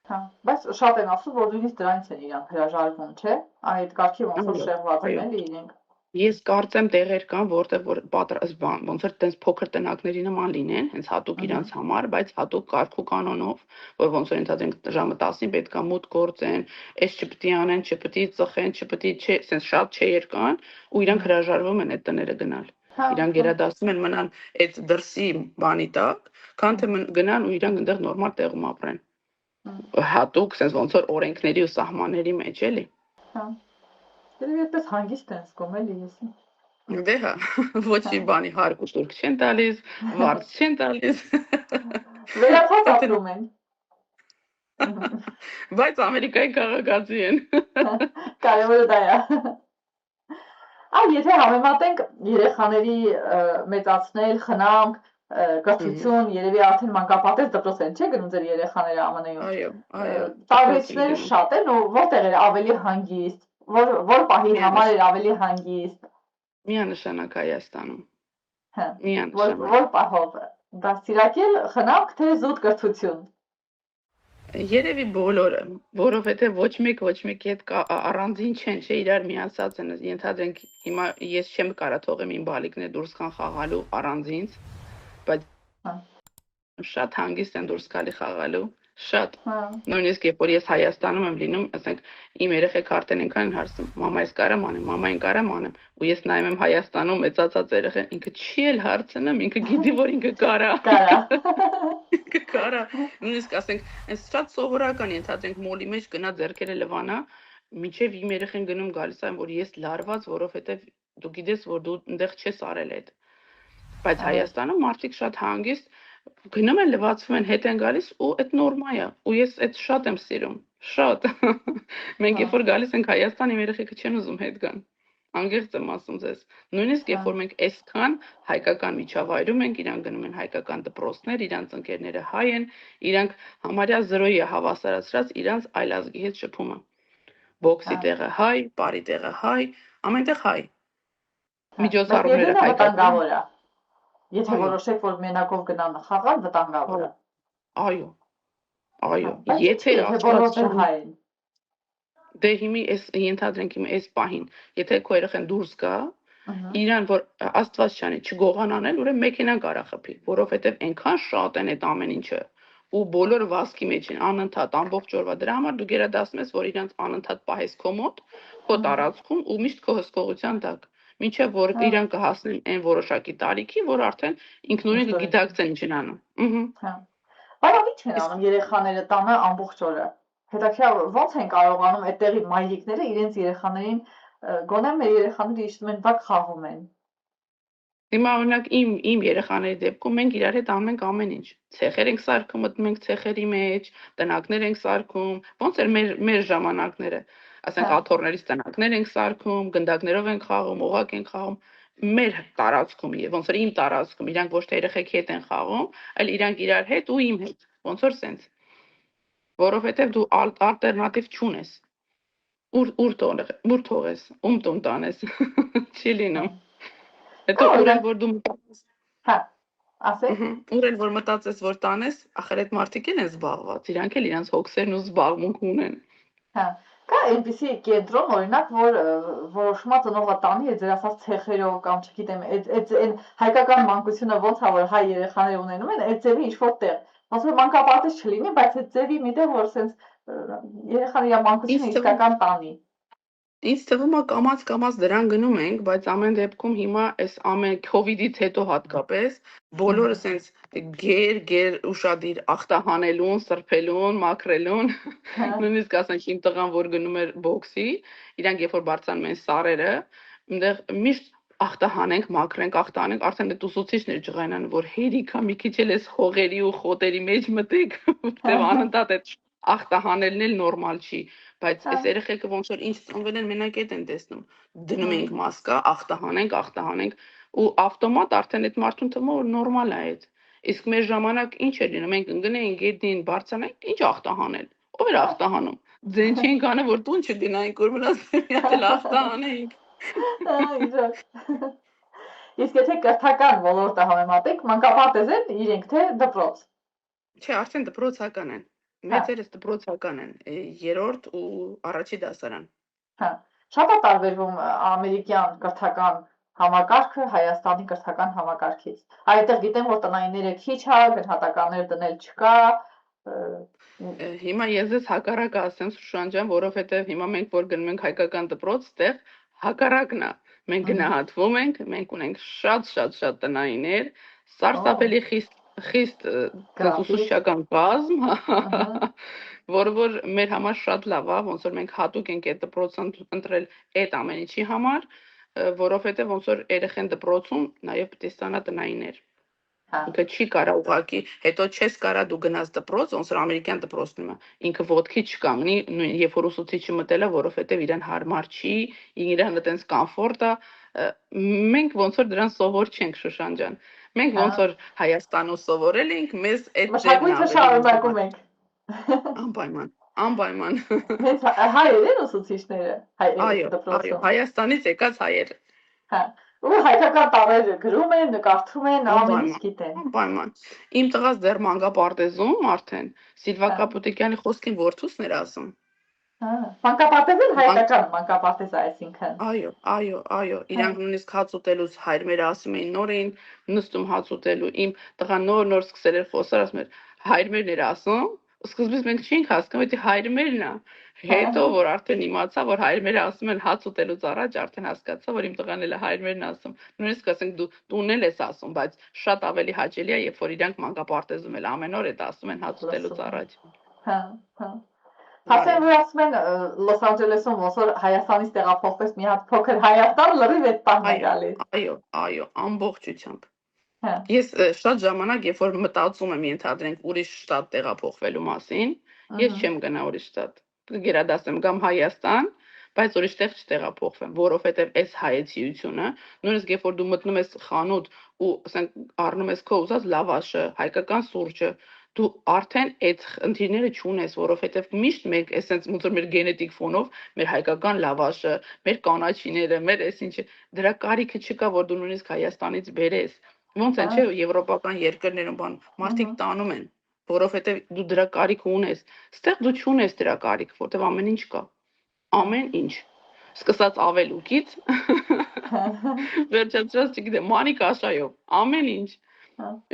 Հա, բայց շատ են ասում, որ նույնիսկ դրանից են իրանք հրաժարվում, չէ՞։ Այդ կարգի ոնց որ շեղված են էլի իրենք։ Ես կարծեմ տեղեր կան, որտեղ որ ոնց որ տենց փոքր տնակների նման լինեն, հենց հատուկ իրանց համար, բայց հատուկ կարգ ու կանոնով, որ ոնց որ ընդհանրենք ժամը 10-ին պետքա մուտք գործեն, այս չպետք է անեն, չպետք է ծխեն, չպետք է չէ, սենց շատ չէր կան, ու իրանք հրաժարվում են այդ տները գնալ։ Իրանք գերադասում են մնան այդ դրսի բանի տակ, քան թե գնան ու իրանք այնտեղ նորմալ տեղում ապրեն։ Հատուկ սենց ոնց որ օրենքների ու սահմանների մեջ էլի։ Հա։ Դե այդպես հանգիստ են զգում էլի ես։ Դե հա, ոչ մի բանի հարկ ու տուրք չեն տալիս, վարձ չեն տալիս։ Վերացած ապրում են։ Բայց Ամերիկայի քաղաքացի են։ Կարևորը դա է։ Այ եթե համեմատենք երեխաների մեծացնել, խնամք, կրթություն, երևի արդեն մանկապարտեզ դպրոց են, չէ՞ գնում ձեր երեխաները ԱՄՆ-ում։ Այո։ Տարբերությունները շատ են ու որտեղ է ավելի հանգիստ, որ պահի համար է ավելի հանգիստ։ Միանշանակ Հայաստանում։ Հա։ Միանշանակ։ Որ պահով դաստիարակել խնամք թե զուտ կրթություն։ Երևի բոլորը, որովհետև ոչ մեկի հետ առանձին չեն, չէ, իրար միացած են, ենթադրենք հիմա ես չեմ կարա թողեմ իմ բալիկներ դուրս գան խաղալու առանձինց, բայց շատ հանգիստ են դուրս գալի խաղալու, Շատ։ Նույնիսկ երբ որ ես Հայաստանում եմ լինում, ասենք իմ երեխեք արդեն այնքան են հարցնում, մամա ես կարամ անեմ, մամային կարամ անեմ, ու ես նայում եմ Հայաստանում մեծացած երեխան, ինքը չի էլ հարցնում, ինքը գիտի որ ինքը կարա։ Ինքը կարա։ Նույնիսկ ասենք, այս շատ սովորական ենթադրենք մոլի մեջ գնա ձեռքերը լվանա, մինչև իմ երեխեն գնում գալիս այն որ ես լարված, որովհետև դու գիտես որ դու այնտեղ չես արել այդ։ Բայց Հայաստանում մարդիկ շատ հանգիստ գնում են լվացվում են հետ են գալիս ու այդ նորմալ է ու ես այդ շատ եմ սիրում շատ մենք երբ որ գալիս ենք Հայաստան իմ երեխեքը չեն ուզում հետ գան անգերց եմ ասում ձեզ նույնիսկ երբ որ մենք այսքան հայկական միջավայրում ենք իրանք գնում են հայկական դպրոցներ իրանք ընկերները հայ են իրանք համարյա 0-ի է հավասարացրած իրանք այլազգի հետ շփումը բոքսի տեղը հայ բարի տեղը հայ ամենտեղ հայ միջոցառումները հայկական Եթե որոշեք, որ մենակով գնան խաղալ, վտանգավոր է։ Այո։ Եթե բոլորը հայ են։ Դե հիմի այս ենթադրենք հիմա այս պահին, եթե քո երեխան դուրս գա, իրան որ Աստված չանի չգողանանել, ուրեմն մեքենան կարա խփի, որովհետև այնքան շատ են այդ ամեն ինչը ու բոլորը վազքի մեջ են անընդհատ ամբողջ օրվա դրա համար դու գերադասում ես, որ իրանց անընդհատ պահես քո մոտ, քո տարածքում ու միշտ քո հսկողության տակ։ Մինչև որ իրան կհասնեն այն որոշակի տարիքի, որ արդեն ինքնուրույն կգիտակցեն ինչ են անում։ Բայց ինչ են անում երեխաները տանը ամբողջ օրը։ Հետաքրքիր ո՞նց են կարողանում այդտեղի մայրիկները իրենց երեխաներին գոնե մեր երեխաները իշտում են բակ խաղում են։ Հիմա օրինակ իմ երեխաների դեպքում մենք իրար հետ անում ենք ամեն ինչ։ Ցեխեր ենք սարքում, մտնում ենք ցեխերի մեջ, տնակներ ենք սարքում, ոնց էր մեր ժամանակները։ Ասենք աթոռներից տնակներ ենք սարքում, գնդակներով ենք խաղում, օղակ ենք խաղում, մեր տարածքում, ոնց որ իմ տարածքում, իրանք ոչ թե երեխեք հետ են խաղում, այլ իրանք իրար հետ ու իմ հետ, ոնց որ սենց։ Որովհետև դու ալտերնատիվ չունես։ Ուր թողես, ում տուն տանես, չի լինում։ Հետո ուրեն որ դու մտածես։ Ասեք։ Ուրեն որ մտածես որ տանես, ախր այդ մարդիկ են զբաղված, իրանք էլ իրանց հոգսերն ու զբաղմունք ունեն։ Կա այնպիսի կենտրոն, օրինակ, որ որոշումա ծնողը տանի է ձեր ասած ցեխերով կամ չգիտեմ, այդ հայկական մանկությունը ոնց է որ հայ երեխաները ունենում են, այդ ձևի ինչ-որ տեղ։ Ոնց որ մանկապարտեզ չլինի, բայց այդ ձևի մի տեղ, որ սենց երեխան իր մանկությունը իսկական տանի։ Ինձ թվում է կամաց դրան գնում ենք, բայց ամեն դեպքում հիմա այս ամեն COVID-ից հետո հատկապես բոլորը սենց գեր ուշադիր ախտահանելուն, սրբելուն, մաքրելուն, նույնիսկ ասենք իմ տղան որ գնում էր բոքսի, իրանք երբ որ բարձրանում են սարերը, այնտեղ միշտ ախտահանենք, մաքրենք, ախտահանենք, արդեն այդ ուսուցիչներ ջղայնան, որ հերիքա մի քիչ էլ էս հողերի ու խոտերի մեջ մտեք, որտեղ անընդհատ այդ ախտահանելն էլ նորմալ չի, բայց այս երեխեքը ոնց որ ինչ ծնվել են մենակ այդ են տեսնում, դնում ենք մասկա, ախտահանենք ու ավտոմատ արդեն այդ մարդուն թվում որ նորմալ է այդ։ Իսկ մեր ժամանակ ինչ էր լինում, մենք ընկնեինք գետին, բարձրանայինք, ինչ ախտահանել։ Ով էր ախտահանում։ Ձեն չէինք անը որ տուն չգնայինք, որ մնաց մի հատ էլ ախտահանեինք։ Իսկ եթե կրթական ոլորտը համեմատենք, մանկապարտեզ են իրենք թե դպրոց։ Չէ, արդեն դպրոցական են։ Մեծերս դպրոցական են, 3-րդ ու առաջի դասարան։ Շատ է տարբերվում ամերիկյան կրթական համակարգը Հայաստանի կրթական համակարգից։ Այդտեղ գիտեմ, որ տնայինները քիչ է, գնահատականներ դնել չկա։ Հիմա ես ես հակառակը ասեմ Սուշան ջան, որովհետև հիմա մենք որ գնում ենք հայկական դպրոց, այդտեղ հակառակն է։ Մենք գնահատվում ենք, մենք ունենք շատ տնայիններ, սարսափելի խիստ ուսուցչական բազմ, որ մեր համար շատ լավ է, ոնց որ մենք հատուկ ենք այդ դպրոցը ընտրել այդ ամեն ինչի համար, որովհետև ոնց որ երեխեն դպրոցում նաև պետք է ստանա տնայիններ։ Ինքը չի կարա ուղակի, հետո չես կարա դու գնաս դպրոց, ոնց որ ամերիկյան դպրոցն է, ինքը ոտքի չկանգնի, երբ որ ուսուցիչը մտել է, որովհետև իրան հարմար չի, իրան այտենց կոմֆորտ է, մենք ոնց որ դրան սովոր չենք Շուշան ջան։ Մենք ոնց որ Հայաստանում սովորել ենք, մեզ այդ մշակույթը շարունակում ենք։ Անպայման։ Հենց հայեր են ուսուցիչները, այո, Հայաստանից եկած հայեր։ Ու հայկական տառեր գրում են, նկարդում են, ամեն ինչ գիտեն։ Անպայման։ Իմ տղաս դեռ մանկապարտեզում արդեն Սիլվա Կապուտիկյանի խոսքին որդուսն էր ասում։ Մանկապարտեզը հայկական մանկապարտեզ է, այսինքն։ Այո, իրանք նույնիսկ հաց ուտելուց հայրմերը ասում էին նոր էին նստում հաց ուտելու, իմ տղան նոր սկսել էր խոսալ, ասում էր հայրմերն էր ասում, սկզբից մենք չէինք հասկանում, դա հայրը մերն է։ Հետո որ արդեն իմացա, որ հայրերը ասում են հաց ուտելուց առաջ, արդեն հասկացա, որ իմ տղան էլ է հայրերն ասում։ Նույնիսկ ասենք դու էլ ես ասում, բայց շատ ավելի հաճելի է, երբ որ իրանք մանկապարտեզում էլ ամեն օր այդ ասում են հաց ուտելուց առաջ։ Հա, հա։ Հասեն որ ասում են Լոս Անջելեսում ոնց որ Հայաստանից տեղափոխվեց մի հատ փոքր Հայաստան լրիվ այդ բանն է գալիս։ Այո, ամբողջությամբ։ Հա։ Ես շատ ժամանակ, երբ որ մտածում եմ ենթադրենք ուրիշ շտատ տեղափոխվելու մասին, ես չեմ գնա ուրիշ շտատ։ Գերադասեմ կամ Հայաստան, բայց ուրիշ տեղ չտեղափոխվեմ, որովհետև այս հայեցիությունը, նույնիսկ երբ որ դու մտնում ես խանութ ու ասենք առնում ես քո ուզած լավաշը, հայկական սուրճը, դու արդեն այդ խնդիրները չունես, որովհետև միշտ մենք այսպես ոնց որ մեր գենետիկ ֆոնով մեր հայկական լավաշը, մեր կանաչիները, մեր այսինչը դրա կարիքը չկա, որ դու նույնիսկ Հայաստանից բերես։ Ոնց են չէ եվրոպական երկրներում բան մարդիկ տանում են, որովհետև դու դրա կարիքը ունես։ Ստեղ դու չունես դրա կարիքը, որովհետև ամեն ինչ կա։ Ամեն ինչ։ Սկսած ավելուկից, վերջացրած, չգիտեմ, մանի կաշայով, ամեն ինչ։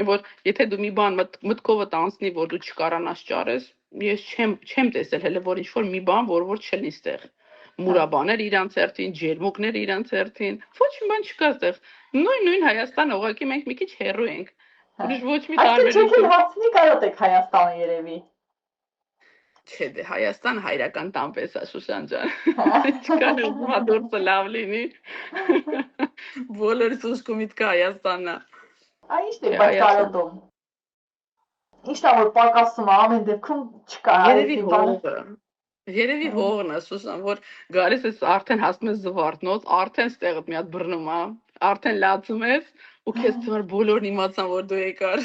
Որ եթե դու մի բան մտքովդ անցնի, որ դու չկարանաս ճարես, ես չեմ տեսել հələ որ ինչ-որ մի բան, որ չլինի ստեղ։ Մուրաբաներ իրանց հերթին, ջերմուկներ իրանց հերթին, ոչ մի բան չկա ստեղ։ Նույն Հայաստանը, ուղղակի մենք մի քիչ հեռու ենք։ Ուրիշ ոչ մի տարբերություն։ Այսինքն հասցնի կարոտ եք Հայաստանը երևի։ Չէ, դե Հայաստան հայրական տան պես է Շուշան ջան։ Չկան մադորսը լավ լինի։ Բոլորս ուշքում միտքը Հայաստանն է։ Այ ի՞նչն է բայց կարոտում։ Ի՞նչն է որ պակասում է ամեն դեպքում չկա։ Երևի հողն է Շուշան, որ գալիս ես արդեն հասնում ես Զվարթնոց, արդեն ստեղդ մի հատ բռնում է, արդեն լացում ես ու քեզ թվում բոլորն իմացան որ դու եկար։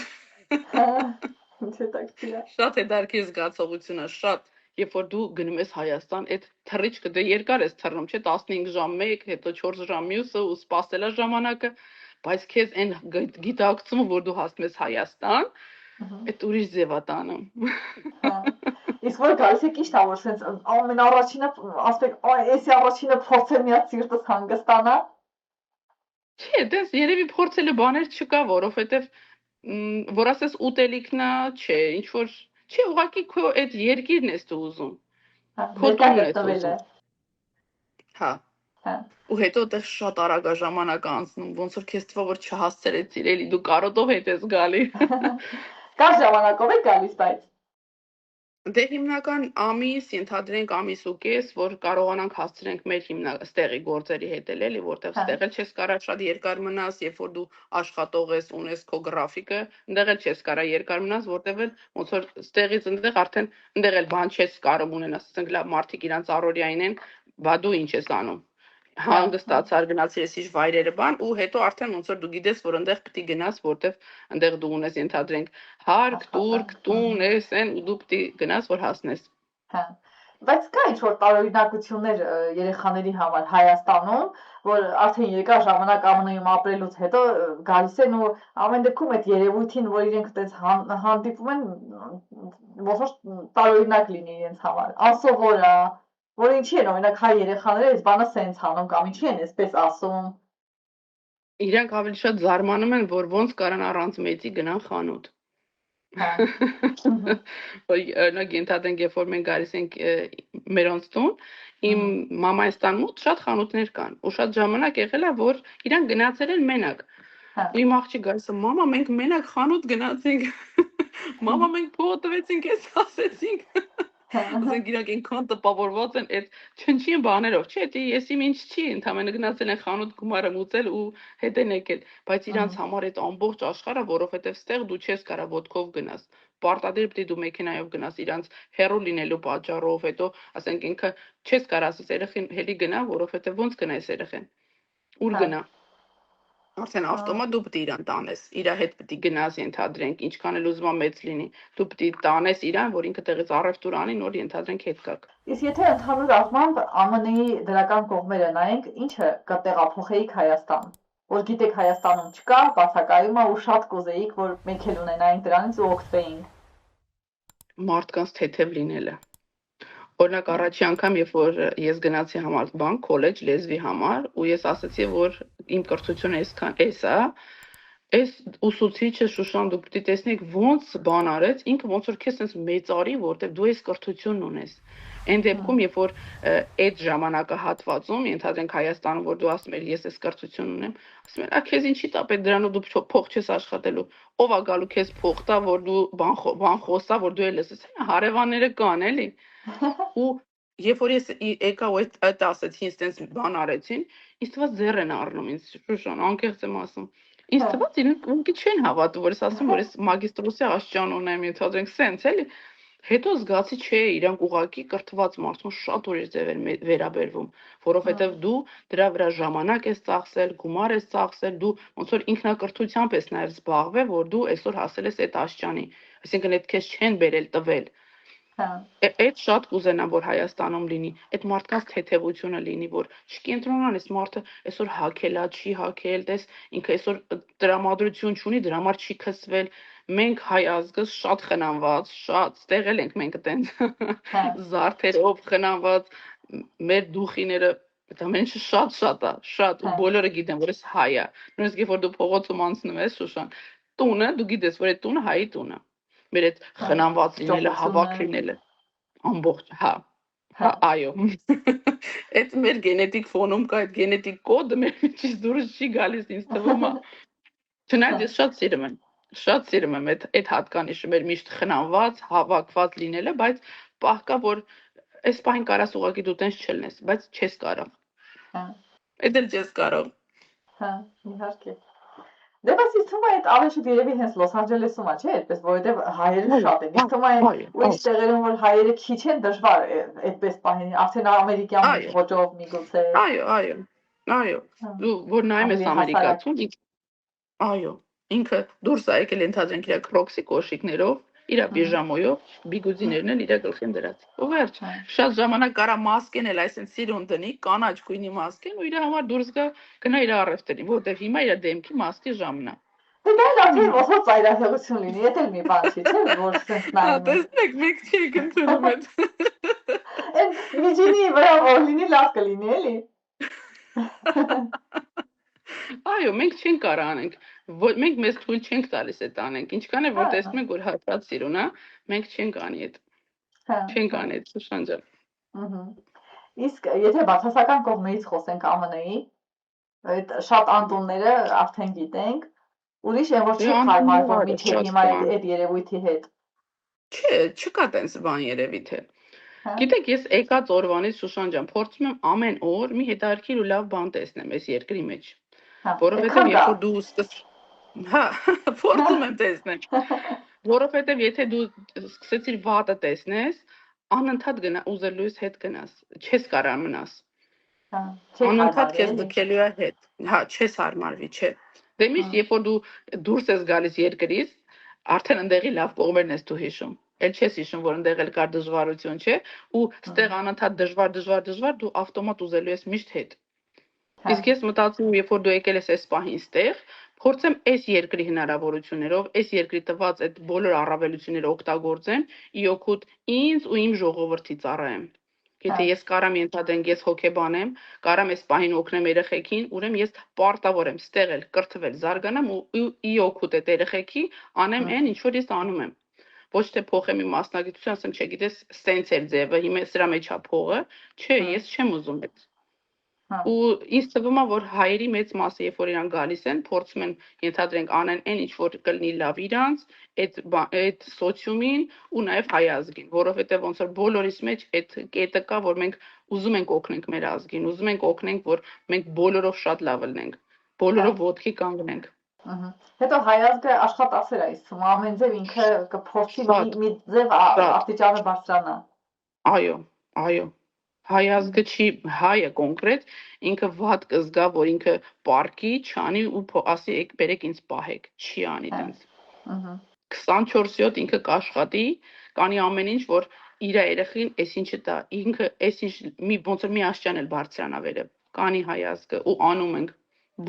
Շատ հետաքրքիր զգացողություն է, շատ, երբ որ դու գնում ես Հայաստան, այդ թռիչքը դե երկար ես թռնում, չէ, 15 ժամ մեկ, հետո 4 ժամ մյուսը ու սպասելա ժամանակը, բայց քեզ այն գիտակցումը, որ դու հասնում ես Հայաստան, այդ ուրիշ ձև է տանում։ Իսկ որ գալիս եք ի՞նչն է որ sense ամեն առաջինը ասեք, էսի առաջինը փորձել մի հատ սիրտս հանգստանա։ Չէ, դες երևի փորձելը բաներ չկա, որովհետև որ ասես ուտելիքն է, չէ, ինչ որ չէ, ուղղակի քո այդ երկիրն ես դու ուզում։ Քո տունն ես ուզում։ Հա։ Ու հետո դեռ շատ արագ է ժամանակը անցնում, ոնց որ քեզ թվա որ չհասցրեցիր, էլի դու կարոտով հետ ես գալի։ Կա ժամանակով եք գալիս բայց։ Դե հիմնական ամիս, ենթադրենք ամիս ու կես, որ կարողանանք հասցնենք մեր ստեղի գործերի հետ էլի, որտեղ ստեղ էլ չես կարա շատ երկար մնաս, երբ որ դու աշխատող ես, ունես քո գրաֆիկը, այնտեղ էլ չես կարա երկար մնաս, որտեղ էլ ոնց որ ստեղից այնտեղ արդեն այնտեղ էլ բան չես կարող ունենալ, ասենք լավ մարդիկ իրանց առօրյային են, բա դու ինչ ես անում։ Հանգստացար գնացիր ես իր վայրերը բան ու հետո արդեն ոնց որ դու գիտես որ այնտեղ պետք է գնաս որտեվ այնտեղ դու ունես ենթադրենք հարկ, տուրք, տուն, ես են ու դու պետք է գնաս որ հասնես։ Հա։ Բայց կա ինչ-որ տարօրինակություններ երեխաների համար Հայաստանում, որ արդեն երկար ժամանակ ԱՄՆ-ում ապրելուց հետո գալիս են ու ամեն դեպքում այդ երևույթին, որ իրենք այդպես հանդիպում են, ոնց որ տարօրինակ լինի իրենց համար։ Անսովոր է, որ ինչի են օրինակ հայ երեխաները այս բանը սենց անում կամ ինչի են այսպես ասում։ Իրանք ավելի շատ զարմանում են, որ ոնց կարան առանց մեծի գնան խանութ։ Օրինակ ենթադրենք, երբ որ մենք գալիս ենք մերոնց տուն, իմ մամայստան մոտ շատ խանութներ կան, ու շատ ժամանակ եղել է, որ իրանք գնացել են մենակ։ Իմ աղջիկ գալիս է, մամա, մենք մենակ խանութ գնացինք։ Մամա, մենք փողը տվեցինք, էս ասեցինք։ Ասենք իրանք այնքան տպավորված են այդ չնչին բաներով, չէ, դե ես իմ ինչ չի, ընդհանրապես գնացել են խանութ գումարը մուծել ու հետ են եկել, բայց իրանց համար այդ ամբողջ աշխարհը, որովհետև ստեղ դու չես կարա ոտքով գնաս, պարտադիր պետք է դու մեքենայով գնաս իրանց հեռու լինելու պատճառով, հետո ասենք ինքը չես կարա ասես երեխին հելի գնա, որովհետև ոնց գնայս երեխին, ուր գնա։ Արդեն ավտոմատ դու պետք է իրան տանես, իր հետ պետք է գնաս ենթադրենք, ինչքան էլ ուզում մեծ լինի, դու պետք է տանես իրան, որ ինքը տեղից առևտուր անի, նոր ենթադրենք հետ գաք։ Իսկ եթե ընդհանուր առմամբ ԱՄՆ-ի դրական կողմերը նայենք, ինչը կտեղափոխեիք Հայաստան, որ գիտեք Հայաստանում չկա, բացակայում է ու շատ կուզեիք, որ մենք էլ ունենայինք դրանից ու օգտվեինք։ Մարդկանց թեթև լինելը։ Օրինակ առաջի անգամ, երբ որ ես գնացի քոլեջ լեզվի համար, ու ես ասացի, որ իմ կրթությունը այսքան էս է, Այս ուսուցիչը Շուշան դուք պիտի տեսնեք ոնց բան արեց, ինքը ոնց որ քեզ sense մեծարի, որտեվ դու այս կրթությունն ունես։ Այն դեպքում, երբ որ այդ ժամանակահատվածում, ենթադրենք Հայաստանում, որ դու ասում ես ես այս կրթությունն ունեմ, ասում են, «Ա քեզ ինչի տա պետք դրանով դու փող չես աշխատելու»։ Ով է գալու քեզ փող տա, որ դու բան խոսա, որ դու էլ լսես։ Հարևանները կան, էլի։ Ու երբ որ ես եկա ու այդ ասեցին, sense բան արեցին, ինձ թվաց ձեռ են առնում ինձ, Շուշան, անկեղծ եմ ասում։ Ինձ թվաց իրենք ուղղակի չեն հավատում, որ ես ասում որ ես մագիստրոսի աստիճան ունեմ, ենթադրենք sense էլի։ Հետո զգացի, չէ, իրանք ուղղակի կրթված մարդուն շատ ուրիշ ձև են վերաբերվում, որովհետև դու դրա վրա ժամանակ ես ծախսել, գումար ես ծախսել, դու ոնց որ ինքնակրթությամբ ես նաև զբաղվել, որ դու այսօր հասել ես այդ աստիճանի, այսինքն այդ քեզ չեն բերել տվել։ Այդ շատ կուզենամ, որ Հայաստանում լինի, այդ մարդկանց թեթևությունը լինի, որ չկենտրոնան այս մարդը այսօր հակելա, չի հակել, տես ինքը այսօր տրամադրություն չունի, դրա համար չի քսվել։ Մենք հայ ազգը շատ խնամված, շատ ստեղել ենք մենք այտենց զարդերով խնամված, մեր դուխիները այդ ամեն ինչը շատ է, շատ ու բոլորը գիտեն, որ ես հայ է։ Նույնիսկ երբ որ դու փողոցում անցնում ես, Շուշան, տունը, դու գիտես, որ այդ տունը հայի տուն է։ Մեր այդ խնամված լինելը, հավաք լինելը, ամբողջ, հա, այո։ Այդ մեր գենետիկ ֆոնում կա, այդ գենետիկ կոդը մեր միջից դուրս չի գալիս, ինձ թվում է։ Չնայած ես շատ սիրում եմ այդ հատկանիշը մեր միշտ խնամված, հավաքված լինելը, բայց պահ կա, որ այս պահին կարաս ուղղակի դու տենց չլնես, բայց չես կարող։ Այդ էլ չես կարող։ Հա, իհարկե։ Դե բայց ինձ թվում է այդ ավելի շուտ երևի հենց Լոս Անջելեսում է, չէ՞, այդպես, որովհետև հայերը շատ են։ Ինձ թվում է ուրիշ տեղերում որ հայերը քիչ են դժվար այդպես պահին, արդեն ամերիկյան ոճով միգուցե։ Այո։ Դու որ նայում ես ամերիկացուն, այո, ինքը դուրս է եկել ենթադրենք իր քրոքսի կոշիկներով, իր պիժամոյով, բիգուդիներն էլ իր գլխին դրած։ Ու վերջ, շատ ժամանակ կարա մասկեն էլ այսպես սիրուն դնի, կանաչ գույնի մասկեն ու իր համար դուրս գնա իր առևտրին, որտեղ հիմա իր դեմքի մասկի ժամն է։ Դա էլ արդեն ոսո ծայրահեղություն լինի, դա էլ մի բան չի, չէ՞, որ sense նայում։ Տեսնեք, մենք չենք ընդունում այդ։ Այդ միջինի վրա որ լինի լավ կլինի, էլի։ Այո, մենք չենք կարող անենք, մենք մեզ թույլ չենք տալիս այդ անենք, ինչքան է որ տեսնում ենք որ հատված սիրուն է, մենք չենք անի այդ։ Չենք անի այդ, Շուշան ջան։ Իսկ եթե բացասական կողմից խոսենք ԱՄՆ-ի, այդ շատ անտունները արդեն գիտենք, ուրիշ է որ չի հարմարվում միջև հիմա այդ երևույթի հետ։ Չէ, չկա տենց բան երևի թե։ Գիտեք, ես եկած օրվանից Շուշան ջան, փորձում եմ ամեն օր մի հետաքրքիր ու լավ բան տեսնեմ այս երկրի մեջ։ Որովհետև երբ որ դու հա, փորձում եմ տեսնել։ Որովհետև եթե դու սկսեցիր վատը տեսնես, անընդհատ ուզելույս հետ գնաս, չես կարող մնաս։ Անընդհատ քեզ ձգելու է հետ։ Հա, չես հարմարվի, չէ։ Դե միշտ երբ որ դու դուրս ես գալիս երկրից, արդեն ընդեղի լավ կողմերն ես դու հիշում։ Էլ չես հիշում, որ ընդեղ էլ կար դժվարություն, չէ, ու ստեղ անընդհատ դժվար, դու ավտոմատ ուզելու ես միշտ հետ։ Իսկ ես մտածում եմ, երբ որ դու եկել ես այս պահին ստեղ, փորձեմ այս երկրի հնարավորություններով, այս երկրի տված այդ բոլոր առավելությունները օգտագործեմ, ի օգուտ ինձ ու իմ ժողովրդի ծառայեմ։ Եթե ես կարամ ենթադրենք ես հոգեբան եմ, կարամ այս պահին օգնեմ երեխեքին, ուրեմն ես պարտավոր եմ ստեղ էլ կրթվել, զարգանամ ու ի օգուտ այդ երեխեքի անեմ այն, ինչ որ ես անում եմ։ Ոչ թե փոխեմ իմ մասնագիտությունը, ասեմ, չգիտես, սենց էր ձևը, հիմա սրա մեջ է փողը, չէ, ես չեմ ուզում այդ։ Ու ինձ թվում է, որ հայերի մեծ մասը, երբ որ իրան գալիս են, փորձում են ենթադրենք անեն այն, ինչ որ կլինի լավ իրանց, այդ սոցիումին ու նաև հայ ազգին, որովհետև ոնց որ բոլորիս մեջ այդ կետը կա, որ մենք ուզում ենք օգնենք մեր ազգին, ուզում ենք օգնենք, որ մենք բոլորով շատ լավ լինենք, բոլորով ոտքի կանգնենք։ Հետո հայ ազգը աշխատասեր է իսում, ամեն ձև ինքը կփորձի մի ձև աստիճանը բարձրանա։ Այո։ Հայ ազգը չի, հայը կոնկրետ, ինքը վատ կզգա, որ ինքը պարկի, չանի ու ասի եք բերեք ինձ պահեք, չի անի տենց։ 24/7 ինքը կաշխատի, կանի ամեն ինչ, որ իր երեխին այսինչը տա, ինքը այսինչ ոնց որ մի աստիճան էլ բարձրանա վերև, կանի հայ ազգը ու անում ենք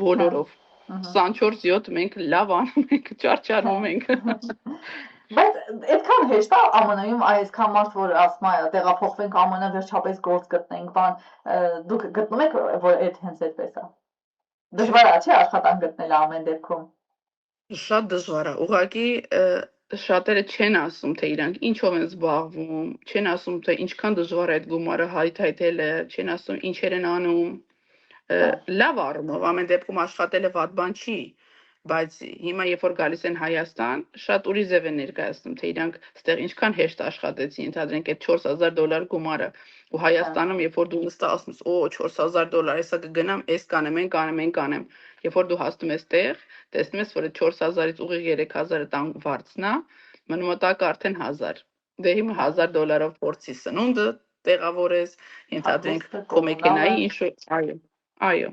բոլորով։ 24/7 մենք լավ անում ենք, ճարճարում ենք։ Բայց այդքան հեշտ է ԱՄՆ-ում այսքան մարդ որ ասում է տեղափոխվենք ԱՄՆ վերջապես գործ գտնենք, բան դուք գտնում եք որ այդ հենց այդպես է։ Դժվար է, չէ, աշխատանք գտնել ամեն դեպքում։ Շատ դժվար է։ Ուղղակի շատերը չեն ասում, թե իրանք ինչով են զբաղվում, չեն ասում, թե ինչքան դժվար է այդ գումարը հայթայթելը, չեն ասում ինչեր են անում։ Լավ առումով, ամեն դեպքում աշխատելը վատ բան չի, բայց հիմա երբ որ գալիս են Հայաստան, շատ ուրիշ ձև են ներկայացնում, թե իրանք այդտեղ ինչքան հեշտ աշխատեցին, ընդհանրենք այդ $4000 գումարը, ու Հայաստանում երբ որ դու նստա ասում ես, օ, $4000, հեսա կգնամ, էս կանեմ, են կանեմ, են կանեմ, երբ որ դու հասնում ես տեղ, տեսնում ես, որ այդ 4000-ից ուղիղ 3000-ը տան վարձն է, մնում է տակը արդեն 1000։ Դե հիմա $1000-ով փորձի սնունդը տեղավորես, ընդհանրենք քո մեքենայի ինչ, այո։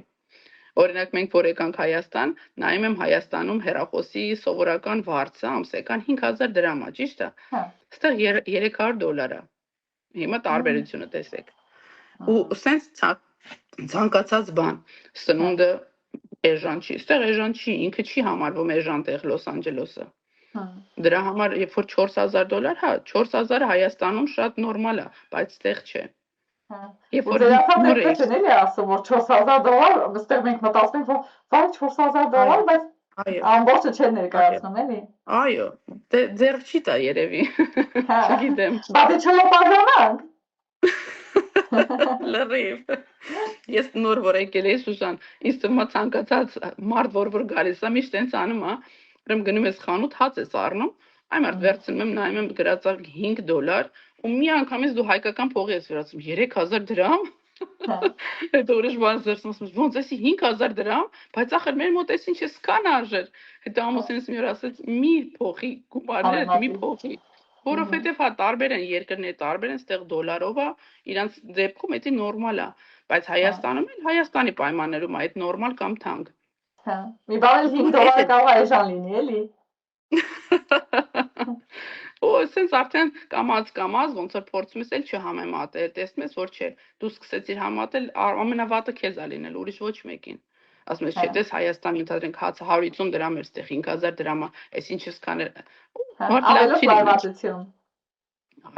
Օրինակ մենք որ եկանք Հայաստան, նայում եմ Հայաստանում հեռախոսի սովորական վարձը ամսական 5000 դրամ է, ճիշտ է։ Այստեղ $300 է։ Հիմա տարբերությունը տեսեք։ Ու սենց ցանկացած բան, սնունդը էժան չի, այստեղ էժան չի, ինքը չի համարվում էժան տեղ Լոս Անջելեսը։ Դրա համար երբ որ $4000, հա, 4000-ը Հայաստանում շատ նորմալ է, բայց այդտեղ չէ։ Երբ որ դեպքս են էլի ասում, որ $4000, այստեղ մենք մտածում ենք, որ վայ $4000, բայց ամբողջը չեն ներկայացնում, էլի։ Այո, դե ձեռք չի տա երևի։ Չգիտեմ։ Բայց չլոպազանանք։ Լրիվ։ Ես նոր որ եկել եմ Սուզան, ինձ թվում է ցանկացած մարդ որ գալիս է, միշտ այնց անում է, ուրեմն գնում ես խանութ, հաց ես առնում, այն մարդ վերցնում եմ, նայում եմ գրածա $5, ու մի անգամից դու հայկական փողի ես վերածում 3000 դրամ։ Հետո ուրիշ բան զերծում, ոնց էսի 5000 դրամ, բայց ախր մեր մոտ էս ինչ է սկան արժեր։ Հետո ամուսինս մի օր ասեց՝ մի փոխի գումարները, մի փոխի։ Որովհետև հա տարբեր են երկրները, տարբեր են, այդտեղ դոլարով է, իրանց դեպքում դա նորմալ է, բայց Հայաստանում էլ Հայաստանի պայմաններում այդ նորմալ կամ թանկ։ Հա, մի բան $5 կարող է էժան լինի, էլի։ Ու ասենց արդեն կամած ոնց որ փորձում ես էլ չհամեմատել, տեսնում ես որ չէ, դու սկսեցիր համատել, ամենավատը քեզ է լինել, ուրիշ ոչ մեկին։ Ասում ես, չէ, դες Հայաստանի ընդհանրենք հացը 150 դրամ էր, այդտեղ 5000 դրամ է, այս ինչ ես կանել։ Ավելի լարվածություն։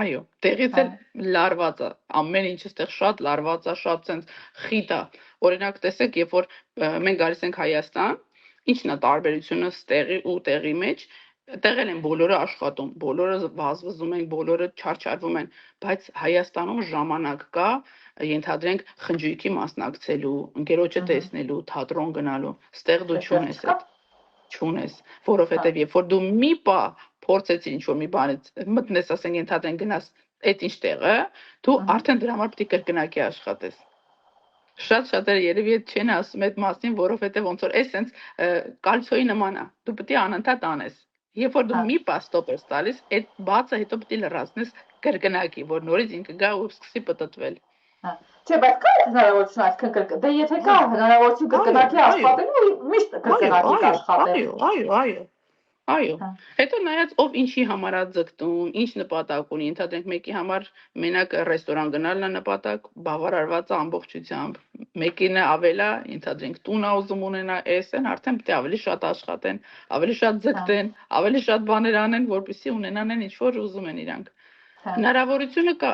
Այո, տեղից էլ լարված է, ամեն ինչ այդտեղ շատ լարված է, շատ sense խիտ է։ Օրինակ տեսեք, երբ որ մենք գալիս ենք Հայաստան, ինչն է տարբերությունը ստեղի ու տեղի մեջ, տեղել են բոլորը աշխատում, բոլորը վազվզում են, բոլորը չարչարվում են, բայց Հայաստանում ժամանակ կա, ենթադրենք խնջույքի մասնակցելու, ընկերոջը տեսնելու, թատրոն գնալու, ստեղ դու չունես այդ, չունես, որովհետև երբ որ դու մի պա փորձեցիր ինչ-որ մի բանից մտնես, ասենք ենթադրենք գնաս այդ ինչ տեղը, դու արդեն դրա համար պետք է կրկնակի աշխատես։ Շատ շատերը երևի այդ չեն ասում այդ մասին, որովհետև ոնց որ էս sense կալցիոյի նման է, դու պետք է անընդհատ անես։ Երբ որ դու մի պա ստոպ ես տալիս, այդ բացը հետո պետք է լրացնես կրկնակի, որ նորից ինքը գա ու սկսի պտտվել։ Չէ, բայց կա հնարավորություն այսքան կրկնակի, դե եթե կա հնարավորություն կրկնակի աշխատելու, միշտ կրկնակի աշխատել։ Այո։ Հետո նայած ով ինչի համար է ձգտում, ինչ նպատակ ունի, ընդհանրենք մեկի համար մենակ ռեստորան գնալն է նպատակ, բավարարված է ամբողջությամբ։ Մեկին ավելա, ընդհանրենք տուն է ուզում ունենա, էսեն արդեն պետք է ավելի շատ աշխատեն, ավելի շատ ձգտեն, ավելի շատ բաներ անեն, որպեսզի ունենան ինչ որ ուզում են իրանք։ Հնարավորությունը կա,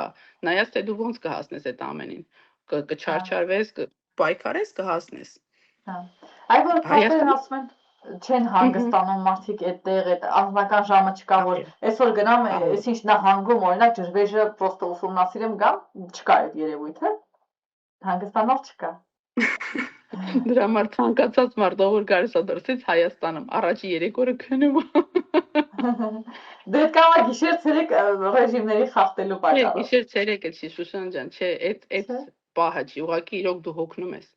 նայած թե դու ոնց կհասնես այդ ամենին, կչարչարվես, կպայքարես, կհասնես։ Այ որ քարտերն ասում են չեն հանգստանում մարդիկ այդտեղ, այդ անձնական ժամը չկա, որ այսօր գնամ, այս ինչ նահանգում, օրինակ ջրվեժը պրոստը ուսումնասիրեմ գամ, չկա այդ երևույթը, հանգստանալ չկա։ Դրա համար ցանկացած մարդ ով որ գալիս է դրսից Հայաստանում, առաջի 3 օրը քնում է։ Դե կամ է գիշեր-ցերեկ ռեժիմների խախտելու պատճառով։ Գիշեր-ցերեկը չի, Շուշան ջան, չէ, այդ պահը չի, ուղղակի իրոք դու հոգնում ես։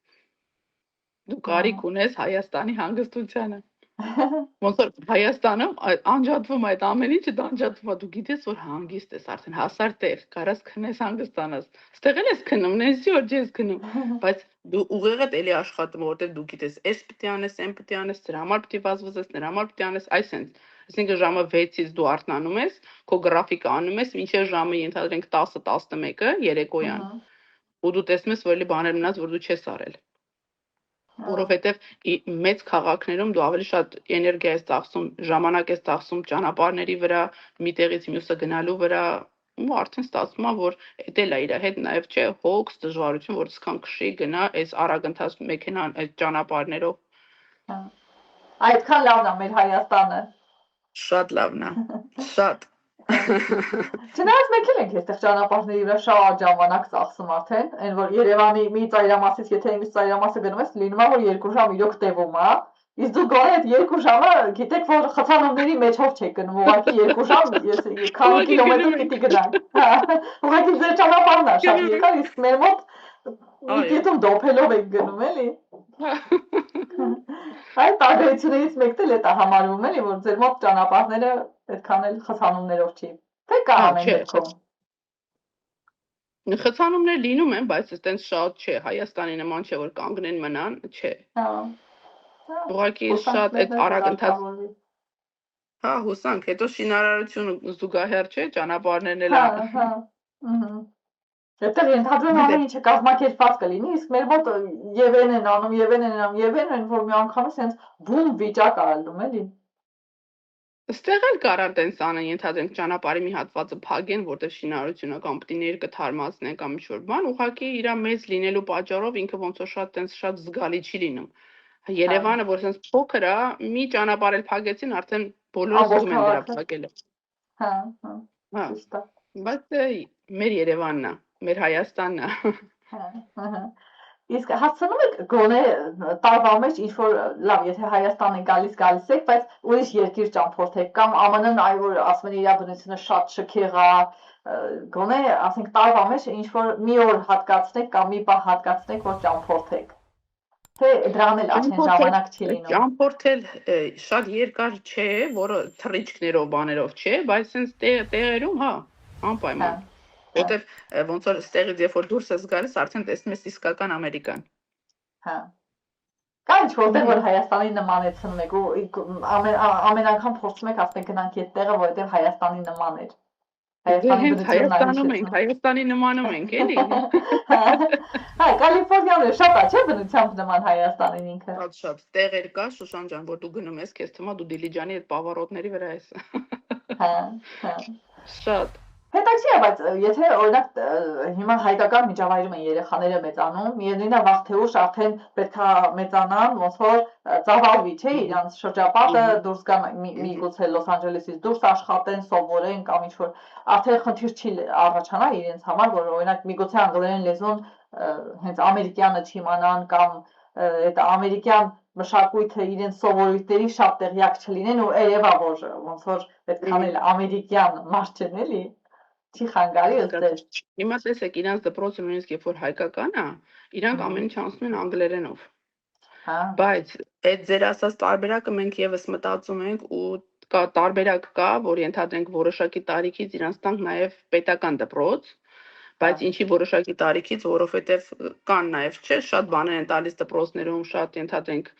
Դու կարիք ունես Հայաստանի հանգստությանը։ Ոնց որ Հայաստանում անջատվում այդ ամեն ինչը, դա անջատվում է, դու գիտես որ հանգիստ ես, արդեն հասար տեղ, կարաս քնես հանգստանաս։ Ստեղ էլ ես քնում, նենսի որ ես քնում, բայց դու ուղեղդ էլի աշխատում, որտեղ դու գիտես, էս պետք է անես, այն պետք է անես, դրա համար պետք է վազվզես, նրա համար պետք է անես, այսինքն, այսինքն ժամը 6-ից դու արթնանում ես, քո գրաֆիկը անում ես, մինչև ժամը ենթադրենք 10-11 երեկոյան։ Ու դու տեսնում ես, որ էլի բաներ մնաց, որ դու չես արել։ Որովհետև մեծ քաղաքներում դու ավելի շատ էներգիա ես ծախսում, ժամանակ ես ծախսում ճանապարհների վրա, մի տեղից մյուսը գնալու վրա, ու արդեն ստացվում է, որ էդ էլ է իր հետ նաև չէ հոգս, դժվարություն, որ սկան քշի գնա այս արագընթաց մեքենան այդ ճանապարհներով։ Այդքան լավն է մեր Հայաստանը։ Շատ լավն է, շատ։ Չնայած մեկ էլ ենք այստեղ ճանապարհների վրա շատ ժամանակ ծախսում արդեն, այն որ Երևանի մի ծայրամասից եթե իմից ծայրամասը գնում ես, լինում է որ 2 ժամ իրոք տևում է։ Իսկ դու գոնե այդ 2 ժամը գիտեք որ խցանումների մեջով չեք գնում, ուղղակի 2 ժամ, ես քանի Ուղղակի կիլոմետր գնում պիտի գնանք։ Հա, ուղղակի ձեր ճանապարհն է շատ երկար, իսկ մեր մոտ մի Այո։ դիտում դոփելով եք գնում, էլի։ Այդ տարբերություններից մեկն էլ է դա համարվում էլի, որ ձեր մոտ ճանապարհները այդքան էլ խցանումներով չի։ Թե կա ամեն Չէ, դեպքում։ խցանումներ լինում են, բայց այտենց շատ չէ, Հայաստանի նման չէ, որ կանգնեն մնան, չէ։ Հա։ Ուղղակի շատ այդ արագ ընթաց, հա, հուսանք, հետո շինարարությունը զուգահեռ չէ, ճանապարհներն էլ Հա, հա։ Ահա։ Այդտեղ ենթադրում եմ ամեն ինչը կազմակերպված կլինի, իսկ մեր մոտ եւ են անում, եւ են անում, եւ են, որ մի անգամ sense բում վիճակ ալնում էլի։ Ստեղ էլ կարան տենց անեն, ենթադրենք ճանապարհի մի հատվածը փագեն, որտեղ շինարարությունը կամ պիտի ներկը թարմացնեն կամ ինչ-որ բան, ուղղակի իր մեծ լինելու պատճառով ինքը ոնց որ շատ տենց շատ զգալի չի լինում։ Երևանը, որ sense փոքր է, մի ճանապարհ էլ փագեցին, արդեն բոլորը զգում են դրա փակելը։ Հա, հա։ Հա, Ճիշտ է։ բայց մեր Երևանն է, մեր Հայաստանն է։ Հա, ահա։ Իսկ հասցնում եք գոնե տարվա մեջ ինչ որ լավ, եթե Հայաստան եք գալիս եք, բայց ուրիշ երկիր ճամփորդեք կամ ԱՄՆ-ն այ որ ասում են իր բնությունը շատ շքեղ է, գոնե ասենք տարվա մեջ ինչ որ մի օր հատկացնեք կամ մի պահ հատկացնեք, որ ճամփորդեք։ Թե դրան էլ արդեն ժամանակ չի լինում։ Ճամփորդել շատ երկար չէ, որը թռիչքներով, բաներով չէ, բայց sense տեղերում, հա, անպայման։ Որտեվ ոնց որ ստեղից երբ որ դուրս ես գալիս, արդեն տեսնում ես իսկական Ամերիկան։ Հա։ Կա ինչ որտեղ որ Հայաստանի նմանեցնում եք ու ամեն անգամ փորձում եք ասենք գնանք այդ տեղը, որտեղ Հայաստանի նման էր։ Հայաստանում ենք, Հայաստանի նմանում ենք, էլի։ Հա, Կալիֆոռնիան շատ է, չէ՞ բնությամբ նման Հայաստանին ինքը։ Շատ տեղեր կա, Շուշան ջան, որ դու գնում ես, քեզ թվում է դու Դիլիջանի այդ պավարոտների վրա ես։ Հա, հա։ Շատ Հետաքրքիր է, բայց եթե օրինակ հիմա հայկական միջավայրում են երեխաները մեծանում, միևնույնն է վաղ թե ուշ արդեն պետքա մեծանան, ոնց որ ծավալվի, չէ, իրանց շրջապատը դուրս գան միգուցե Լոս Անջելեսից դուրս աշխատեն, սովորեն կամ ինչ որ արդեն խնդիր չի առաջանա իրենց համար, որ օրինակ միգուցե անգլերեն լեզուն հենց ամերիկյանը չիմանան կամ այդ ամերիկյան մշակույթը իրենց սովորույթների շատ տեղյակ չլինեն ու երևա որ ոնց որ այդքան էլ ամերիկյան մարդ չեն էլի չի խանգարի ըստ։ Հիմա տեսեք, իրանց դպրոցը նույնիսկ երբ որ հայկական է, իրանք ամեն ինչ անցնում են անգլերենով։ Հա։ Բայց այդ ձեր ասած տարբերակը մենք եւս մտածում ենք ու կա տարբերակ կա, որ ենթադրենք որոշակի տարիքից իրանց տանք նաեւ պետական դպրոց, բայց ինչի որոշակի տարիքից, որովհետեւ կան նաեւ չէ, շատ բաներ են տալիս դպրոցներում, շատ ենթադրենք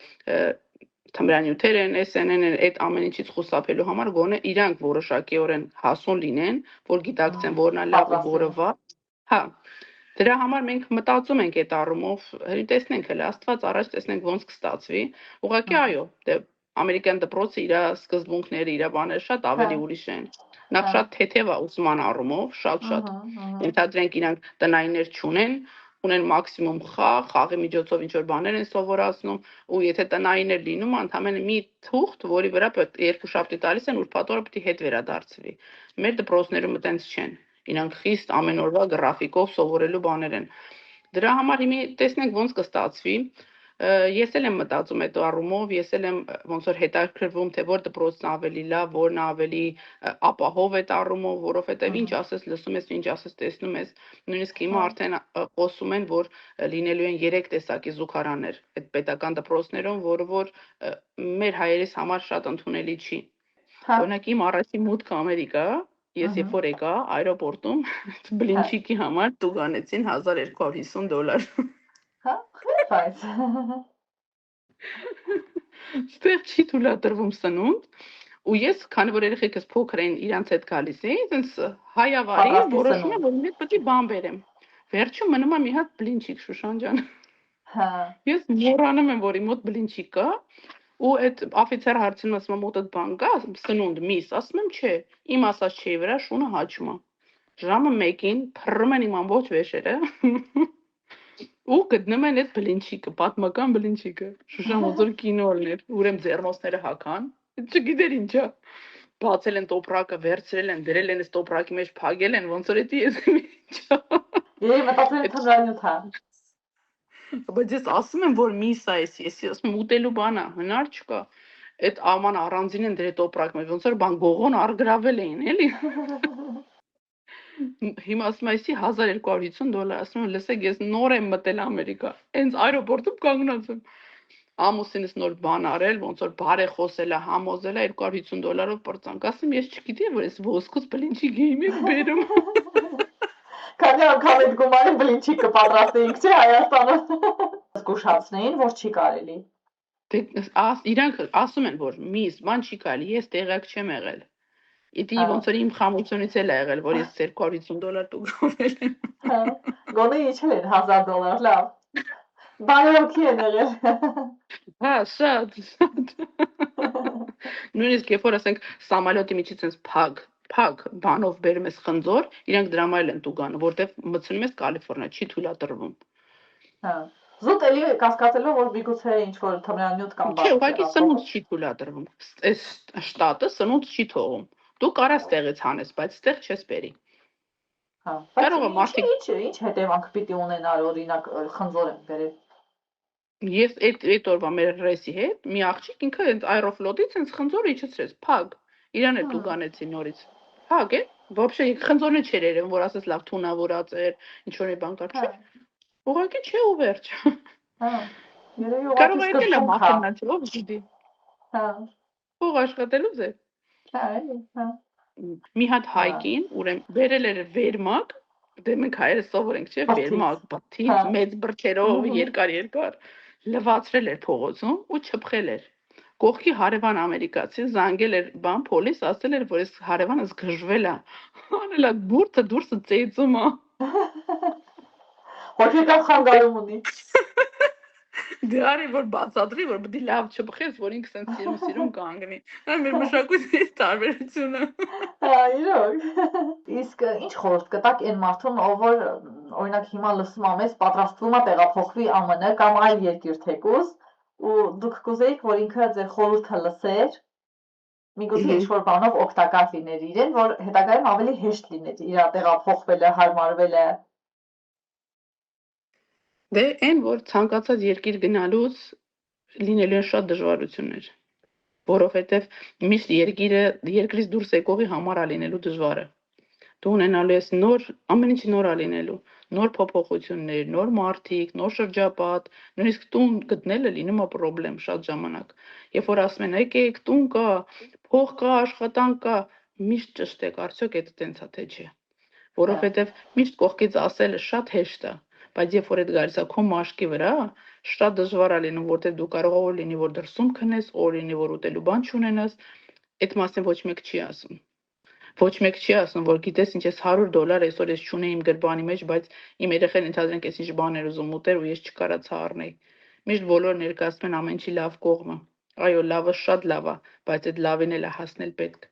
թմրանյութեր են, SNN-ն այդ ամեն ինչից խուսափելու համար գոնե իրանք որոշակիորեն հասուն լինեն, որ գիտակցեն որն է լավ ու որը վատ։ Հա։ Դրա համար մենք մտածում ենք այդ առումով, տեսնենք հələ Աստված առաջ տեսնենք ոնց կստացվի։ Ուղղակի այո, դե ամերիկյան դպրոցը իր սկզբունքները, իր բաները շատ ավելի ուրիշ են։ Նախ շատ թեթև է ուսման առումով, շատ։ Ենթադրենք իրանք տնայիններ չունեն, ունեն մաքսիմում խաղի միջոցով ինչ որ բաներ են սովորացնում ու եթե տնային է լինում ընդամենը մի թուղթ, որի վրա երկու շաբթի տալիս են ուրբաթ օրը պետք է հետ վերադարձվի։ Մեր դպրոցներում այտենց չեն։ Իրանք խիստ ամեն օրվա գրաֆիկով սովորելու բաներ են։ Դրա համար հիմա տեսնենք ոնց կստացվի։ Ես էլ եմ մտածում այդ առումով, ես էլ եմ ոնց որ հետաքրքրվում, թե որ դպրոցն ավելի լավ, որն ավելի ապահով այդ առումով, որովհետև ինչ ասես լսում ես, ինչ ասես տեսնում ես, նույնիսկ հիմա արդեն խոսում են, որ լինելու են 3 տեսակի զուգարաններ այդ պետական դպրոցներում, որը որ մեր հայերիս համար շատ ընդունելի չի։ Օրինակ իմ առաջին մուտքը Ամերիկա, ես երբ որ եկա այրոպորտում, բլինչիկի համար տուգանեցին $1250։ Հա, բայց Ստեղ չի թույլատրվում սնունդ ու ես քանի որ երեխեքս փոքր են իրանց հետ գալիս էի, այնպես հայավարի որոշում եմ որ ինձ պետք է բան բերեմ։ Վերջում մնում է մի հատ բլինչիկ Շուշան ջան։ Հա։ Ես մոռանում եմ որ իմ մոտ բլինչիկ կա ու այդ օֆիցերը հարցնում ասում մոտդ բան կա, սնունդ միս, ասում եմ չէ, իմ ասած չէի վրա շունը հաճում է։ Ժամը 1-ին փռում են իմ ամբողջ վեշերը։ Ու գտնում են այդ բլինչիկը, պատմական բլինչիկը։ Շուշան ոնց կինոլներ, ուրեմն ձեռնոցները հական, չգիտեր ինչա։ Բացել են տոպրակը, վերցրել են, դրել են այս տոպրակի մեջ, փագել են, ոնց որ էդի ես ինչա։ Եվ մտածել եմ թմրանյութ է։ Բայց ես ասում եմ, որ միս է էսի, էսի ասում եմ ուտելու բան է, հնար չկա։ Այդ աման առանձին են դրել տոպրակ մեջ, ոնց որ բան գողոն արգրավել էին, էլի։ Հիմա ասում եմ, այսի $1250, ասում եմ, լսեք, ես նոր եմ մտել Ամերիկա, հենց այրոպորտում կանգնած եմ։ Ամուսինս նոր բան արել, ոնց որ բարեխոսել է, համոզել է $250 պրծանք, ասում ես չգիտի, որ ես ոսկուց բլինչի գեյմ եմ բերում։ Քանի անգամ այդ գումարի բլինչիկը պատրաստեինք, չէ, Հայաստանում։ Զգուշացնեին, որ չի կարելի։ Դե իրանք ասում են, որ միս, բան չի կարելի, ես տեղյակ չեմ եղել։ Իդի ոնց որ իմ խամությունից էլ ա եղել, որ ես $250 տուգավել եմ։ Հա, գոնե իջել են $1000, լավ։ Բարոքի են եղել։ Հա, շատ։ Նույնիսկ երբ որ ասենք սամալյոտի միջից sense փակ բանով բերում ես խնձոր, իրանք դրամայել են տուգանը, որտեվ մտցնում ես Կալիֆոռնիա, չի թույլատրվում։ Հա։ Զուտ էլի կասկածելով, որ միգուցե ինչ-որ թմրանյութ կամ Չէ, ուղղակի սնունդ չի թույլատրվում։ Այս շտատը սնունդ չի թողում։ Դու կարաս տեղից հանես, բայց ստեղ չես բերի։ Հա, Կարող է մարդիկ ինչ հետևանք պիտի ունենար, օրինակ խնձոր են բերել։ Ես այդ օրվա մեր ռեսի հետ մի աղջիկ ինքը հենց Aeroflot-ից հենց խնձորը իջեցրեց, փակ։ Իրան էլ տուգանեցի նորից։ Փակ է։ Вообще խնձորն չէր երևում, որ ասես լավ թունավորած էր, ինչ որ մի բան կար, չէ։ Ուղղակի չէ ու վերջ։ Հա։ Երևի Կարող ուղղակի է եկել է սկզբունք է։ մաթեմատիկ, ով գիտի։ Հա։ Ող աշխատելուց է։ Հա, էլի, հա։ Մի հատ հայկին, ուրեմն բերել էր վերմակ, դե մենք հայերը սովոր ենք, չէ, վերմակ, բաթից, մեծ բրքերով, երկար, լվացրել էր փողոցում ու չփխել էր։ Կողքի հարևան ամերիկացի զանգել էր բան փոլիս, ասել էր, որ այս հարևանս գժվել է։ Անել է բուրտը դուրսը ծեծում է։ Հոգեկան խանգարում ունի։ Դե արի որ բացատրի, որ պետք է լավ չփխես, որ ինքս են սիրում կանգնի։ Այն մեր մշակույթի տարբերությունը։ Հա, իրոք։ Իսկ ինչ խորհուրդ կտաք այն մարդուն, ով որ օրինակ հիմա լսում ա մեզ, պատրաստվում է տեղափոխվի ԱՄՆ կամ այլ երկիր թեկուզ, ու դուք կուզեիք, որ ինքը ձեր խորհուրդը լսեր, միգուցե ինչ-որ բանով օգտակար լիներ իրեն, որ հետագայում ավելի հեշտ լիներ իր տեղափոխվելը, հարմարվելը։ Դե այն, որ ցանկացած երկիր գնալուց լինելու են շատ դժվարություններ, որովհետև միշտ երկրից դուրս եկողի համար է լինելու դժվարը։ Դու ունենալու ես ամեն ինչ նոր է լինելու, նոր փոփոխություններ, նոր մարդիկ, նոր շրջապատ, նույնիսկ տուն գտնելը լինում է խնդրեմ շատ ժամանակ։ Երբ որ ասում են, եկեք, տուն կա, փող կա, աշխատանք կա, միշտ ճշտ եք, արդյոք դա տենց է թե չէ։ Որովհետև միշտ կողքից ասելը շատ հեշտ է, բայց երբ որ այդ գալիս է քո մաշկի վրա, շատ դժվար է լինում, որտեղ դու կարող է լինի, որ դրսում քնես, օր լինի, որ ուտելու բան չունենաս, այդ մասին ոչ մեկ չի ասում։ Ոչ մեկ չի ասում, որ գիտես ինչ ես $100 այսօր ես չունեի իմ գրբանի մեջ, բայց իմ երեխեն ընդհանրենք էս ինչ բաներ ուզում ուտեր ու ես չկարացա առնել։ Միշտ բոլորը ներկայացնում են ամեն ինչի լավ կողմը։ Այո, լավը շատ լավ է, բայց այդ լավին էլ է հասնել պետք։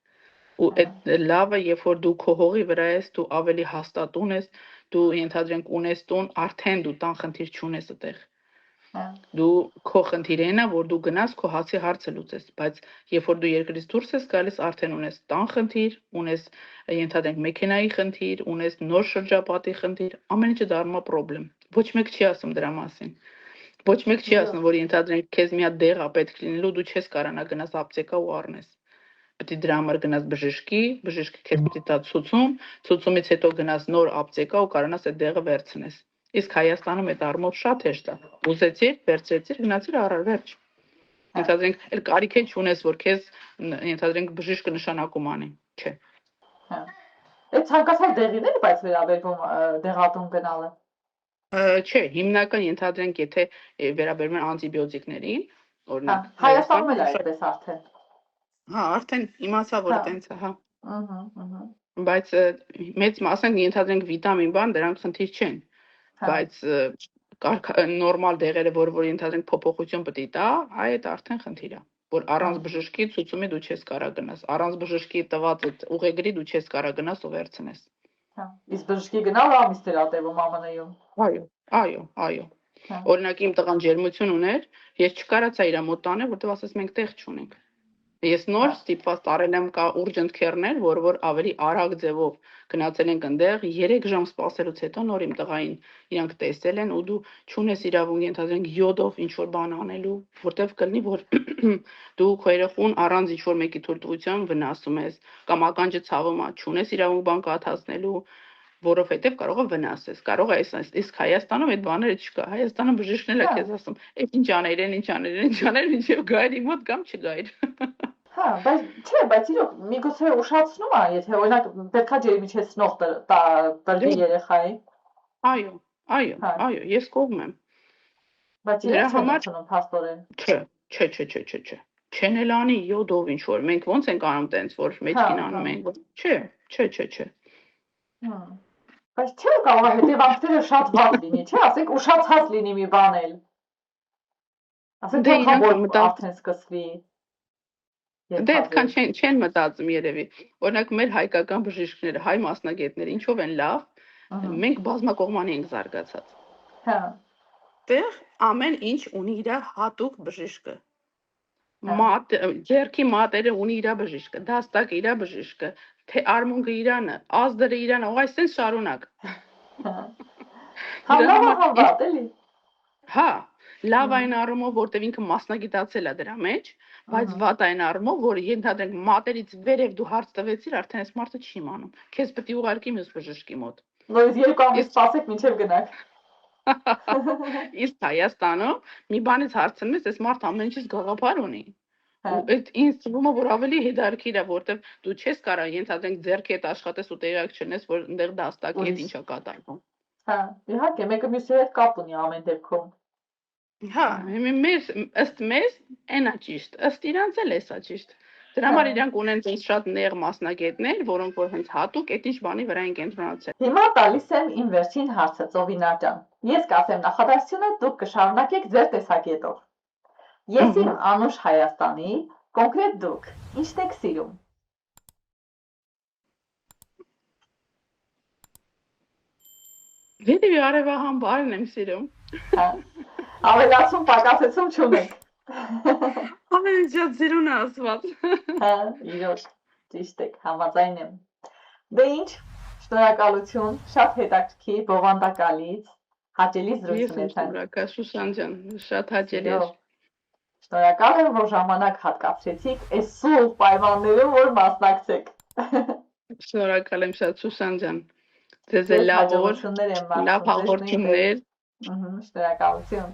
Ու այդ լավը, երբ որ դու քո հողի վրա ես, դու ավելի հաստատ ունես, դու ընդհանրենք ունես տուն, արդեն դու տան խնդիր չունես այդտեղ։ Դու քո խնդիրն է, որ դու գնաս քո հացի հարցը լուծես, բայց երբ որ դու երկրից դուրս ես գալիս, արդեն ունես տան խնդիր, ունես ընդհանրենք մեքենայի խնդիր, ունես նոր շրջապատի խնդիր, ամեն ինչը դառնում է խնդրեմ։ Ոչ մեկ չի ասում դրա մասին։ Ոչ մեկ չի ասում, որ ընդհանրենք քեզ մի հատ դեղ է պետք լինելու, դու չես կարողանա գնաս ապտեկա ու առնես։ Պետք է դրա համար գնաս բժշկի քեզ պետք է տա ցուցումից հետո գնաս նոր ապտեկա ու կարողանաս այդ դեղը վերցնես։ Իսկ Հայաստանում այդ առումով շատ հեշտ է։ Ուզեցիր, վերցրեցիր, գնացիր առար, վերջ։ Ընդհանրենք էլ կարիք չունես, որ քեզ ընդհանրենք բժիշկը նշանակում անի, չէ։ Հա։ Այդ ցանկացած դեղին է, բայց վերաբերվում դեղատուն գնալը։ Չէ, հիմնական ընդհանրենք եթե վերաբերում են անտիբիոտիկներին, օրինակ Հայաստանում էլ է այդպես արդեն։ Հա, արդեն իմացա, որ տենց է, հա։ Ահա։ Բայց մեծ մասն ընդհանրենք վիտամին բան, դրանք խնդիր չեն։ Բայց նորմալ դեղերը, որ ընդհանրենք փոփոխություն պետք է տա, այդ արդեն խնդիր է, որ առանց բժշկի ցուցումի դու չես կարող գնաս, առանց բժշկի տված այդ ուղեգրի դու չես կարող գնաս ու վերցնես։ Հա, իսկ բժշկի գնալը ամիսներ ա տևում ԱՄՆ-ում։ Այո։ Օրինակ իմ տղան ջերմություն ուներ, ես չկարացա իր մոտ տանել, որտեղ ասես մենք տեղ չունենք։ Ես նոր ստիպված տարել եմ կա ուրջընթքերներ, որ ավելի արագ ձևով գնացել ենք այնտեղ 3 ժամ սպասելուց հետո նոր իմ տղային իրանք տեսել են ու դու չունես իրավունք ենթադրենք յոդով ինչ որ բան անելու, որտեղ կլինի որ դու քո երեխուն առանց ինչ որ մեկի թույլտվության վնասում ես կամ ականջը ցավում է, չունես իրավունք բան կաթացնելու, որովհետև կարող է վնասես, կարող է իսկ Հայաստանում այդ բաները չկա։ Հայաստանում բժիշկն էլ է քեզ ասում, «Այդ ինչ աներ, ինչև գայր իմ մոտ կամ չգայր»։ Հա, բայց իրոք միգուցե ուշացնում է, եթե օրինակ պետքա ջերմիչեցնող տրվի երեխայի։ Այո, ես կողմ եմ։ Բայց իրենք չեն ընդունում փաստորեն։ Չէ։ Չեն էլ անի յոդով ինչ որ։ Մենք ոնց ենք անում տենց, որ մեջքին անում ենք։ Չէ։ Բայց չէ կարող է հետևանքները շատ վատ լինի, չէ, ասենք ուշացած լինի մի բան էլ։ Ասենք արդեն սկսվի։ Դե այդքան չեն մտածում երևի։ Օրինակ մեր հայկական բժիշկները, հայ մասնագետները ինչով են լավ, մենք բազմակողմանի ենք զարգացած։ Հա։ Տեղ ամեն ինչ ունի իր հատուկ բժիշկը։ Ձերքի մատերը ունի իր բժիշկը, դաստակը իր բժիշկը, թե արմունկը իրանը, ազդրը իրանը, ու այսպես շարունակ։ Հավատ էլի։ Հա, լավ այն առումով, որտեղ ինքը մասնագիտացել է դրա մեջ, բայց վատ այն առումով, որ ենթադրենք մատերից վերև դու հարց տվեցիր, արդեն այս մարդը չի իմանում։ Քեզ պետք է ուղարկի մյուս բժշկի մոտ։ Նույնիսկ 2 ամիս սպասեք մինչև գնաք։ Իսկ Հայաստանում մի բանից հարցնում ես, այս մարդը ամեն ինչից գաղափար ունի։ Ու այդ ինձ թվում է, որ ավելի հետաքրքիր է, որտեղ դու չես կարող ենթադրենք ձեռքի հետ աշխատես ու տեղյակ չնես, որ այնտեղ դաստակի հետ ինչ է կատարվում։ Հա, իհարկե, մեկը մյուսի հետ կապ ունի ամեն դեպքում։ Հա, ըստ մեզ այնա ճիշտ, ըստ իրանց էլ էսա ճիշտ։ Դրա համար իրանք ունեն այնպես շատ նեղ մասնագետներ, որոնք որ հենց հատուկ այդ ինչ բանի վրա են կենտրոնացել։ Հիմա տալիս եմ իմ վերջին հարցը, Ծովինա ջան։ Ես կասեմ նախադասությունը, դուք կշարունակեք ձեր տեսակետով։ Ես իմ անուշ Հայաստանի, կոնկրետ դուք, ինչն եք սիրում։ Երևի արևահամ բարն եմ սիրում։ Ավելացում, պակասեցում չունեք։ Ամեն շատ սիրուն ասված։ Հա, իրոք, ճիշտ եք, համաձայն եմ։ Դե ինչ, շնորհակալություն, շատ հետաքրքիր, բովանդակալից, հաճելի զրույց ունեցանք։ Շնորհակալ Շուշան ջան, շատ հաճելի էր։ Շնորհակալ եմ, որ ժամանակ հատկացրեցիք այս սուր պայմաններում, որ մասնակցեք։ Շնորհակալ եմ շատ Շուշան ջան։ Ձեզ լավ օր, լավ հաղորդումներ։ Շնորհակալություն։